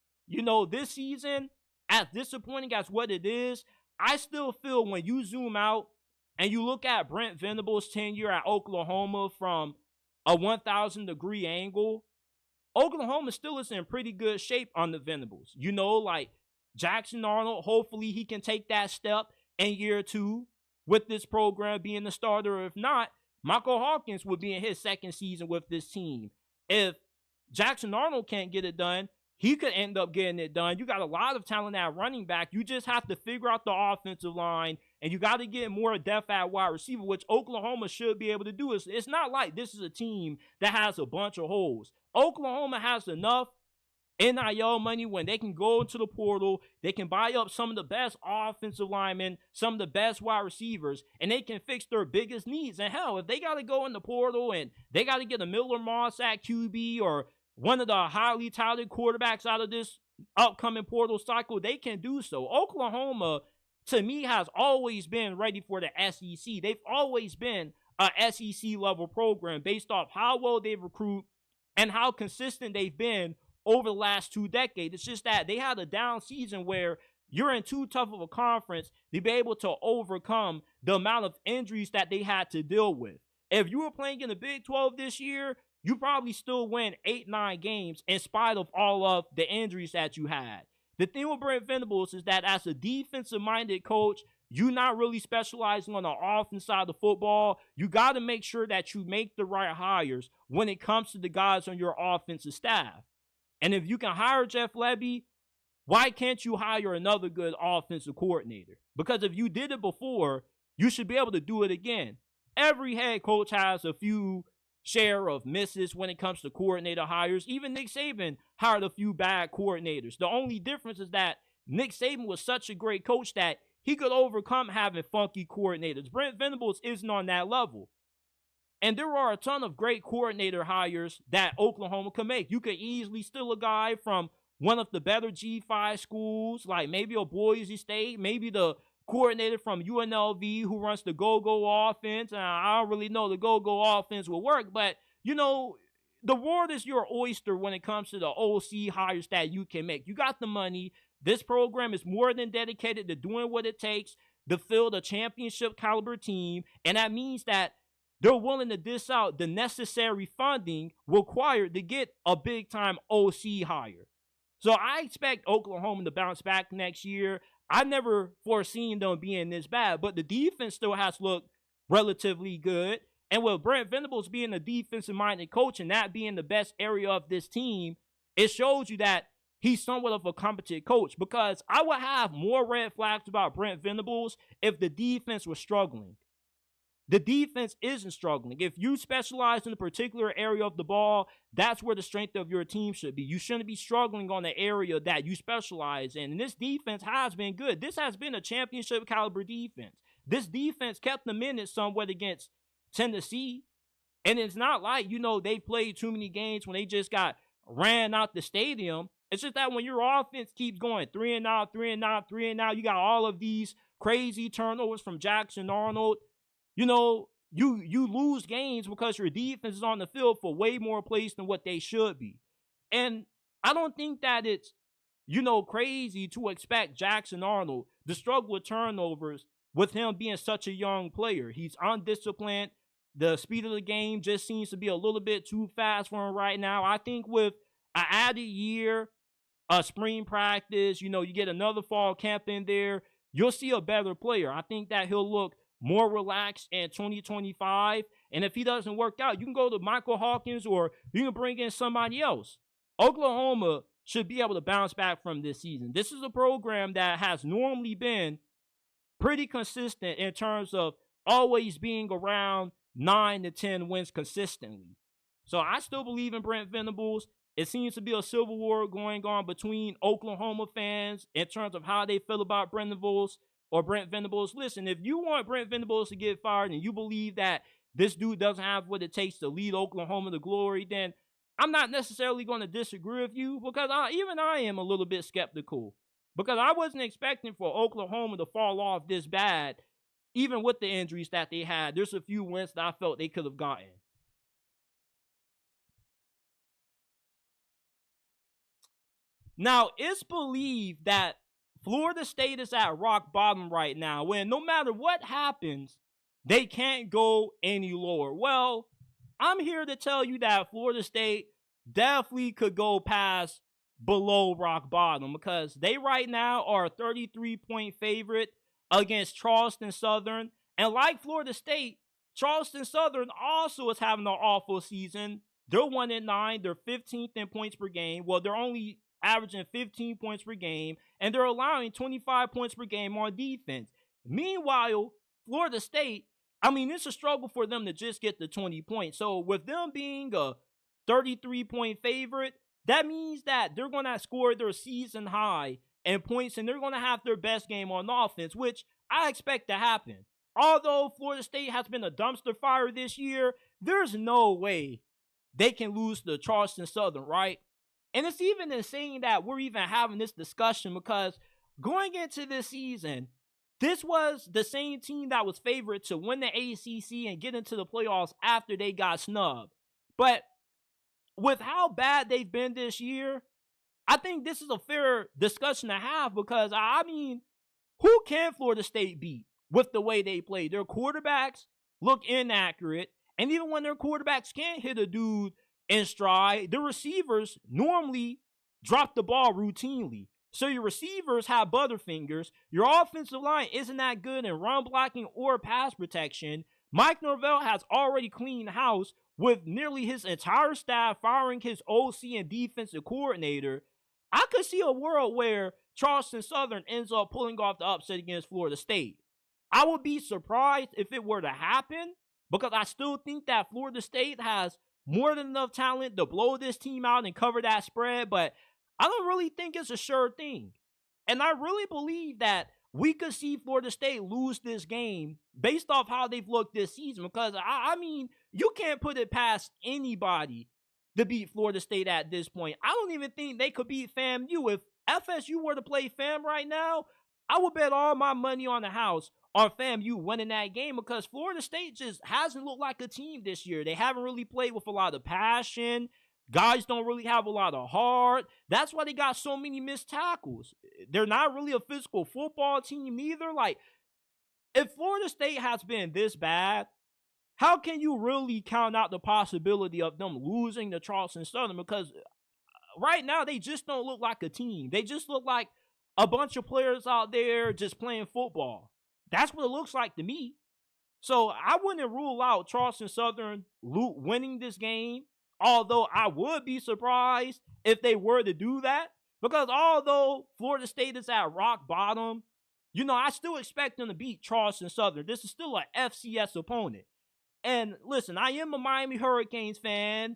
This season, as disappointing as what it is, I still feel when you zoom out and you look at Brent Venables' tenure at Oklahoma from a 1,000-degree angle, Oklahoma still is in pretty good shape under Venables. Like Jackson Arnold, hopefully he can take that step in year 2 with this program being the starter. If not, Michael Hawkins would be in his second season with this team. If Jackson Arnold can't get it done, he could end up getting it done. You got a lot of talent at running back. You just have to figure out the offensive line, and you got to get more depth at wide receiver, which Oklahoma should be able to do. It's not like this is a team that has a bunch of holes. Oklahoma has enough NIL money when they can go into the portal, they can buy up some of the best offensive linemen, some of the best wide receivers, and they can fix their biggest needs. And hell, if they got to go in the portal and they got to get a Miller Moss at QB or one of the highly touted quarterbacks out of this upcoming portal cycle, they can do so. Oklahoma, to me, has always been ready for the SEC. They've always been a SEC level program based off how well they recruit and how consistent they've been over the last 2 decades. It's just that they had a down season where you're in too tough of a conference to be able to overcome the amount of injuries that they had to deal with. If you were playing in the Big 12 this year, you probably still win 8-9 games in spite of all of the injuries that you had. The thing with Brent Venables is that as a defensive-minded coach, you're not really specializing on the offense side of the football. You got to make sure that you make the right hires when it comes to the guys on your offensive staff. And if you can hire Jeff Levy, why can't you hire another good offensive coordinator? Because if you did it before, you should be able to do it again. Every head coach has a few share of misses when it comes to coordinator hires. Even Nick Saban hired a few bad coordinators. The only difference is that Nick Saban was such a great coach that he could overcome having funky coordinators. Brent Venables isn't on that level. And there are a ton of great coordinator hires that Oklahoma can make. You could easily steal a guy from one of the better G5 schools, like maybe a Boise State, maybe the coordinator from UNLV who runs the go-go offense. I don't really know the go-go offense will work, but, the world is your oyster when it comes to the OC hires that you can make. You got the money. This program is more than dedicated to doing what it takes to field a championship caliber team, and that means that they're willing to dish out the necessary funding required to get a big-time OC hire. So I expect Oklahoma to bounce back next year. I've never foreseen them being this bad, but the defense still has looked relatively good. And with Brent Venables being a defensive-minded coach and that being the best area of this team, it shows you that he's somewhat of a competent coach, because I would have more red flags about Brent Venables if the defense was struggling. The defense isn't struggling. If you specialize in a particular area of the ball, that's where the strength of your team should be. You shouldn't be struggling on the area that you specialize in. And this defense has been good. This has been a championship caliber defense. This defense kept them in it somewhat against Tennessee. And it's not like, they played too many games when they just got ran out the stadium. It's just that when your offense keeps going 3-and-out, 3-and-out, 3-and-out, you got all of these crazy turnovers from Jackson Arnold. You lose games because your defense is on the field for way more plays than what they should be. And I don't think that it's, crazy to expect Jackson Arnold the struggle with turnovers with him being such a young player. He's undisciplined. The speed of the game just seems to be a little bit too fast for him right now. I think with an added year, a spring practice, you get another fall camp in there, you'll see a better player. I think that he'll look more relaxed in 2025. And if he doesn't work out, you can go to Michael Hawkins or you can bring in somebody else. Oklahoma should be able to bounce back from this season. This is a program that has normally been pretty consistent in terms of always being around 9 to 10 wins consistently. So I still believe in Brent Venables. It seems to be a civil war going on between Oklahoma fans in terms of how they feel about Brent Venables or Brent Venables. Listen, if you want Brent Venables to get fired and you believe that this dude doesn't have what it takes to lead Oklahoma to glory, then I'm not necessarily going to disagree with you, because I am a little bit skeptical, because I wasn't expecting for Oklahoma to fall off this bad, even with the injuries that they had. There's a few wins that I felt they could have gotten. Now, it's believed that Florida State is at rock bottom right now, when no matter what happens, they can't go any lower. Well, I'm here to tell you that Florida State definitely could go past below rock bottom, because they right now are a 33-point favorite against Charleston Southern. And like Florida State, Charleston Southern also is having an awful season. They're 1-9. They're 15th in points per game. Well, they're only averaging 15 points per game, and they're allowing 25 points per game on defense. Meanwhile, Florida State, it's a struggle for them to just get to 20 points. So with them being a 33-point favorite, that means that they're going to score their season high in points, and they're going to have their best game on offense, which I expect to happen. Although Florida State has been a dumpster fire this year, there's no way they can lose to Charleston Southern, right? And it's even insane that we're even having this discussion, because going into this season, this was the same team that was favored to win the ACC and get into the playoffs after they got snubbed. But with how bad they've been this year, I think this is a fair discussion to have, because, who can Florida State beat with the way they play? Their quarterbacks look inaccurate, and even when their quarterbacks can't hit a dude in stride, the receivers normally drop the ball routinely. So your receivers have butterfingers. Your offensive line isn't that good in run blocking or pass protection. Mike Norvell has already cleaned house with nearly his entire staff firing his OC and defensive coordinator. I could see a world where Charleston Southern ends up pulling off the upset against Florida State. I would be surprised if it were to happen, because I still think that Florida State has more than enough talent to blow this team out and cover that spread, but I don't really think it's a sure thing. And I really believe that we could see Florida State lose this game based off how they've looked this season, because, you can't put it past anybody to beat Florida State at this point. I don't even think they could beat FAMU. If FSU were to play FAM right now, I would bet all my money on the house on FAMU winning that game, because Florida State just hasn't looked like a team this year. They haven't really played with a lot of passion. Guys don't really have a lot of heart. That's why they got so many missed tackles. They're not really a physical football team either. Like, if Florida State has been this bad, how can you really count out the possibility of them losing to Charleston Southern? Because right now, they just don't look like a team. They just look like a bunch of players out there just playing football. That's what it looks like to me. So I wouldn't rule out Charleston Southern winning this game, although I would be surprised if they were to do that. Because although Florida State is at rock bottom, I still expect them to beat Charleston Southern. This is still an FCS opponent. And listen, I am a Miami Hurricanes fan.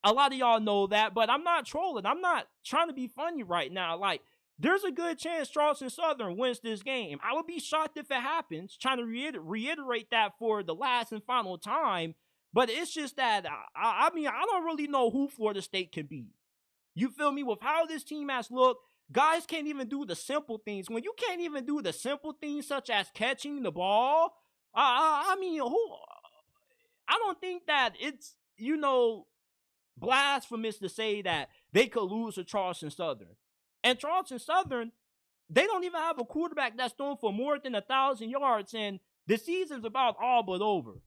A lot of y'all know that, but I'm not trolling. I'm not trying to be funny right now. Like, there's a good chance Charleston Southern wins this game. I would be shocked if it happens. Trying to reiterate that for the last and final time. But it's just that, I don't really know who Florida State can beat. You feel me? With how this team has looked, guys can't even do the simple things. When you can't even do the simple things such as catching the ball, who? I don't think that it's, blasphemous to say that they could lose to Charleston Southern. And Charleston Southern, they don't even have a quarterback that's thrown for more than 1,000 yards, and the season's about all but over.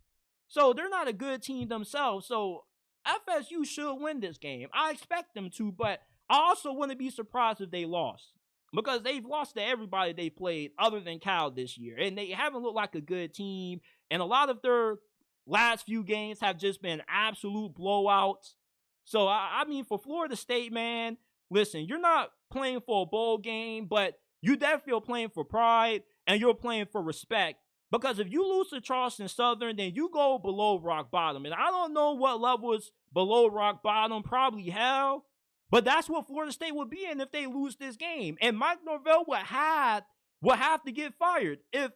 So they're not a good team themselves. So FSU should win this game. I expect them to, but I also wouldn't be surprised if they lost because they've lost to everybody they played other than Cal this year, and they haven't looked like a good team. And a lot of their last few games have just been absolute blowouts. So I mean, for Florida State, man, listen, you're not playing for a bowl game, but you definitely are playing for pride and you're playing for respect. Because if you lose to Charleston Southern, then you go below rock bottom. And I don't know what level is below rock bottom, probably hell. But that's what Florida State would be in if they lose this game. And Mike Norvell would have to get fired. If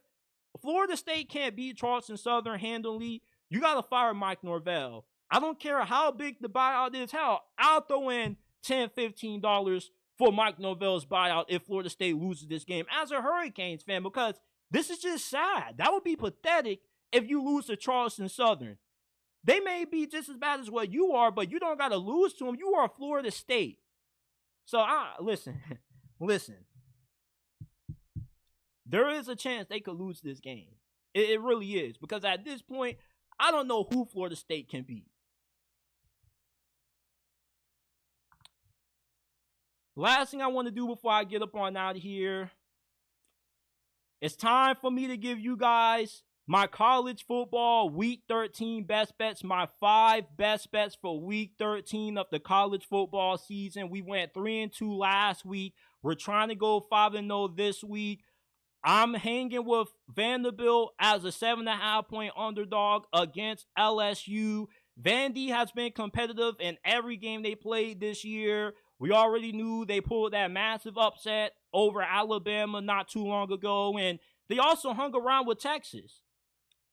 Florida State can't beat Charleston Southern handily, you got to fire Mike Norvell. I don't care how big the buyout is. Hell, I'll throw in $10, $15 for Mike Norvell's buyout if Florida State loses this game as a Hurricanes fan, because this is just sad. That would be pathetic if you lose to Charleston Southern. They may be just as bad as what you are, but you don't got to lose to them. You are Florida State. So, listen. There is a chance they could lose this game. It really is. Because at this point, I don't know who Florida State can beat. Last thing I want to do before I get up on out of here, it's time for me to give you guys my college football week 13 best bets, my 5 best bets for week 13 of the college football season. We went 3-2 last week. We're trying to go 5-0 this week. I'm hanging with Vanderbilt as a 7.5-point underdog against LSU. Vandy has been competitive in every game they played this year. We already knew they pulled that massive upset over Alabama not too long ago, and they also hung around with Texas.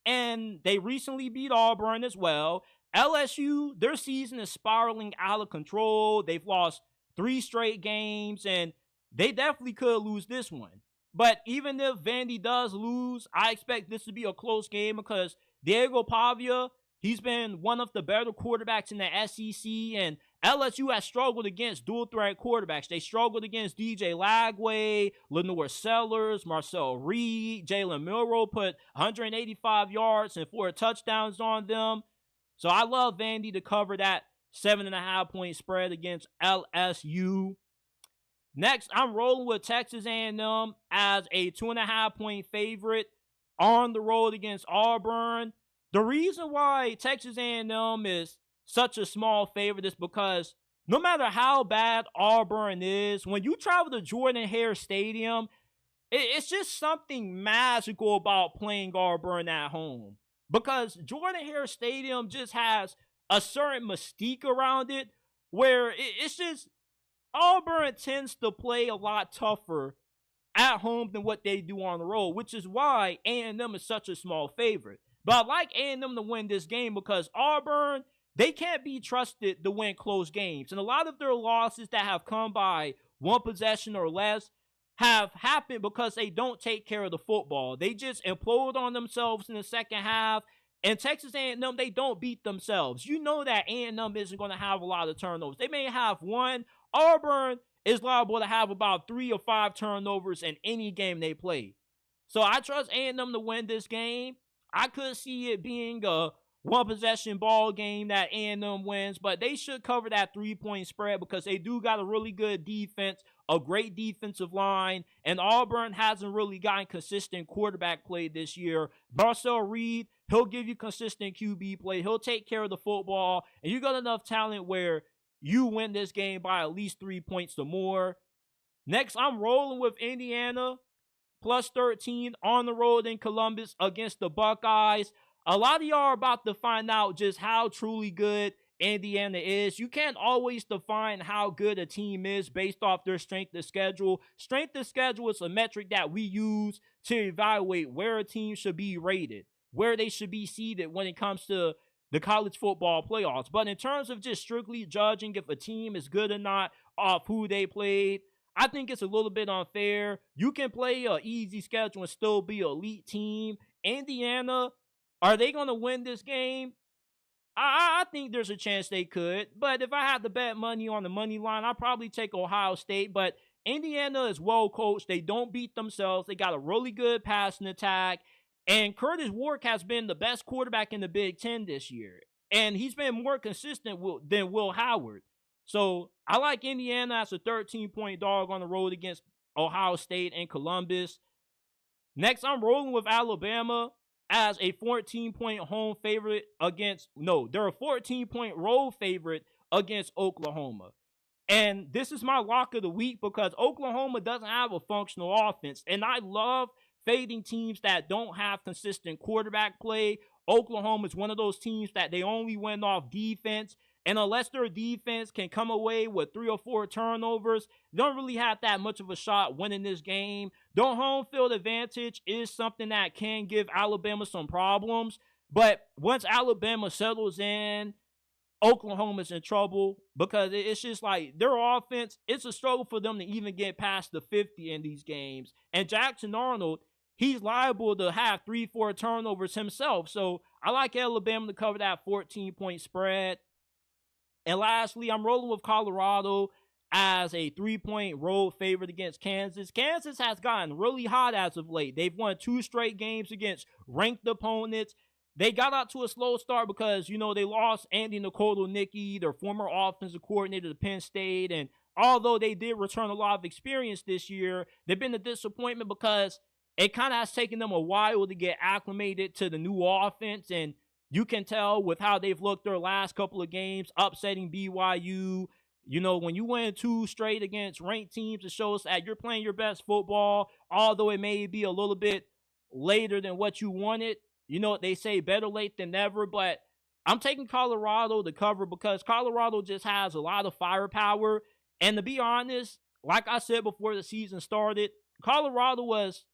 And they recently beat Auburn as well. LSU, their season is spiraling out of control. They've lost 3 straight games, and they definitely could lose this one. But even if Vandy does lose, I expect this to be a close game because Diego Pavia, he's been one of the better quarterbacks in the SEC, and LSU has struggled against dual-threat quarterbacks. They struggled against DJ Lagway, Lenore Sellers, Marcel Reed, Jalen Milroe put 185 yards and 4 touchdowns on them. So I love Vandy to cover that 7.5-point spread against LSU. Next, I'm rolling with Texas A&M as a 2.5-point favorite on the road against Auburn. The reason why Texas A&M is such a small favorite is because no matter how bad Auburn is, when you travel to Jordan-Hare Stadium, it's just something magical about playing Auburn at home. Because Jordan-Hare Stadium just has a certain mystique around it where it's just Auburn tends to play a lot tougher at home than what they do on the road, which is why A&M is such a small favorite. But I like A&M to win this game because Auburn, they can't be trusted to win close games. And a lot of their losses that have come by 1 possession or less have happened because they don't take care of the football. They just implode on themselves in the second half. And Texas A&M, they don't beat themselves. You know that A&M isn't going to have a lot of turnovers. They may have 1. Auburn is liable to have about 3 or 5 turnovers in any game they play. So I trust A&M to win this game. I could see it being a 1-possession ball game that A&M wins, but they should cover that 3-point spread because they do got a really good defense, a great defensive line, and Auburn hasn't really gotten consistent quarterback play this year. Marcel Reed, he'll give you consistent QB play. He'll take care of the football, and you got enough talent where you win this game by at least 3 points or more. Next, I'm rolling with Indiana, plus 13 on the road in Columbus against the Buckeyes. A lot of y'all are about to find out just how truly good Indiana is. You can't always define how good a team is based off their strength of schedule. Strength of schedule is a metric that we use to evaluate where a team should be rated, where they should be seeded when it comes to the college football playoffs. But in terms of just strictly judging if a team is good or not off who they played, I think it's a little bit unfair. You can play an easy schedule and still be an elite team. Indiana, are they going to win this game? I think there's a chance they could. But if I had to bet money on the money line, I'd probably take Ohio State. But Indiana is well coached. They don't beat themselves. They got a really good passing attack. And Curtis Warwick has been the best quarterback in the Big Ten this year. And he's been more consistent than Will Howard. So I like Indiana as a 13-point dog on the road against Ohio State and Columbus. Next, I'm rolling with Alabama as a 14-point home favorite they're a 14-point road favorite against Oklahoma. And this is my lock of the week because Oklahoma doesn't have a functional offense. And I love fading teams that don't have consistent quarterback play. Oklahoma is one of those teams that they only win off defense. And unless their defense can come away with 3 or 4 turnovers, they don't really have that much of a shot winning this game. Their home field advantage is something that can give Alabama some problems. But once Alabama settles in, Oklahoma's in trouble because it's just like their offense, it's a struggle for them to even get past the 50 in these games. And Jackson Arnold, he's liable to have 3-4 turnovers himself. So I like Alabama to cover that 14-point spread. And lastly, I'm rolling with Colorado as a 3-point road favorite against Kansas. Kansas has gotten really hot as of late. They've won 2 straight games against ranked opponents. They got out to a slow start because, they lost Andy Nicky, their former offensive coordinator to Penn State. And although they did return a lot of experience this year, they've been a disappointment because it kind of has taken them a while to get acclimated to the new offense. And you can tell with how they've looked their last couple of games, upsetting BYU. When you win 2 straight against ranked teams, it shows that you're playing your best football, although it may be a little bit later than what you wanted. They say better late than never, but I'm taking Colorado to cover because Colorado just has a lot of firepower. And to be honest, like I said before the season started, Colorado was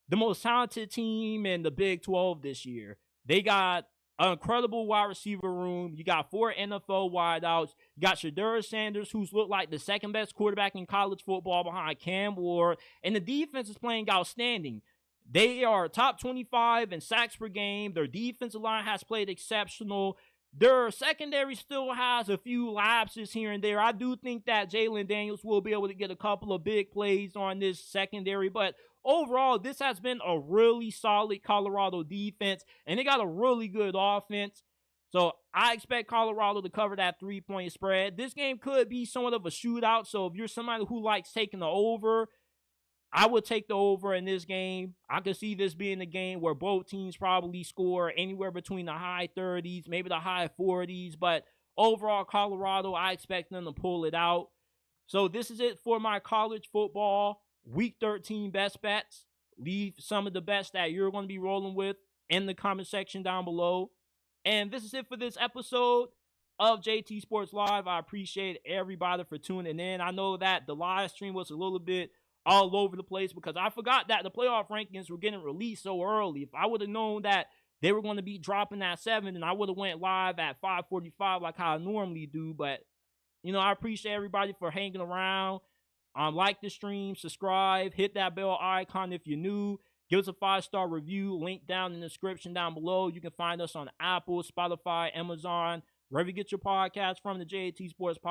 the most talented team in the Big 12 this year. They got an incredible wide receiver room. You got 4 NFL wideouts. You got Shedeur Sanders, who's looked like the second best quarterback in college football behind Cam Ward. And the defense is playing outstanding. They are top 25 in sacks per game. Their defensive line has played exceptional. Their secondary still has a few lapses here and there. I do think that Jalen Daniels will be able to get a couple of big plays on this secondary, but overall, this has been a really solid Colorado defense, and they got a really good offense. So I expect Colorado to cover that 3-point spread. This game could be somewhat of a shootout, so if you're somebody who likes taking the over, I would take the over in this game. I could see this being a game where both teams probably score anywhere between the high 30s, maybe the high 40s. But overall, Colorado, I expect them to pull it out. So this is it for my college football Week 13 best bets. Leave some of the bets that you're going to be rolling with in the comment section down below. And this is it for this episode of JT Sports Live. I appreciate everybody for tuning in. I know that the live stream was a little bit all over the place because I forgot that the playoff rankings were getting released so early. If I would have known that they were going to be dropping at 7, then I would have went live at 5:45 like how I normally do. But, I appreciate everybody for hanging around. Like the stream, subscribe, hit that bell icon if you're new. Give us a 5-star review. Link down in the description down below. You can find us on Apple, Spotify, Amazon, wherever you get your podcast from, the JT Sports Podcast.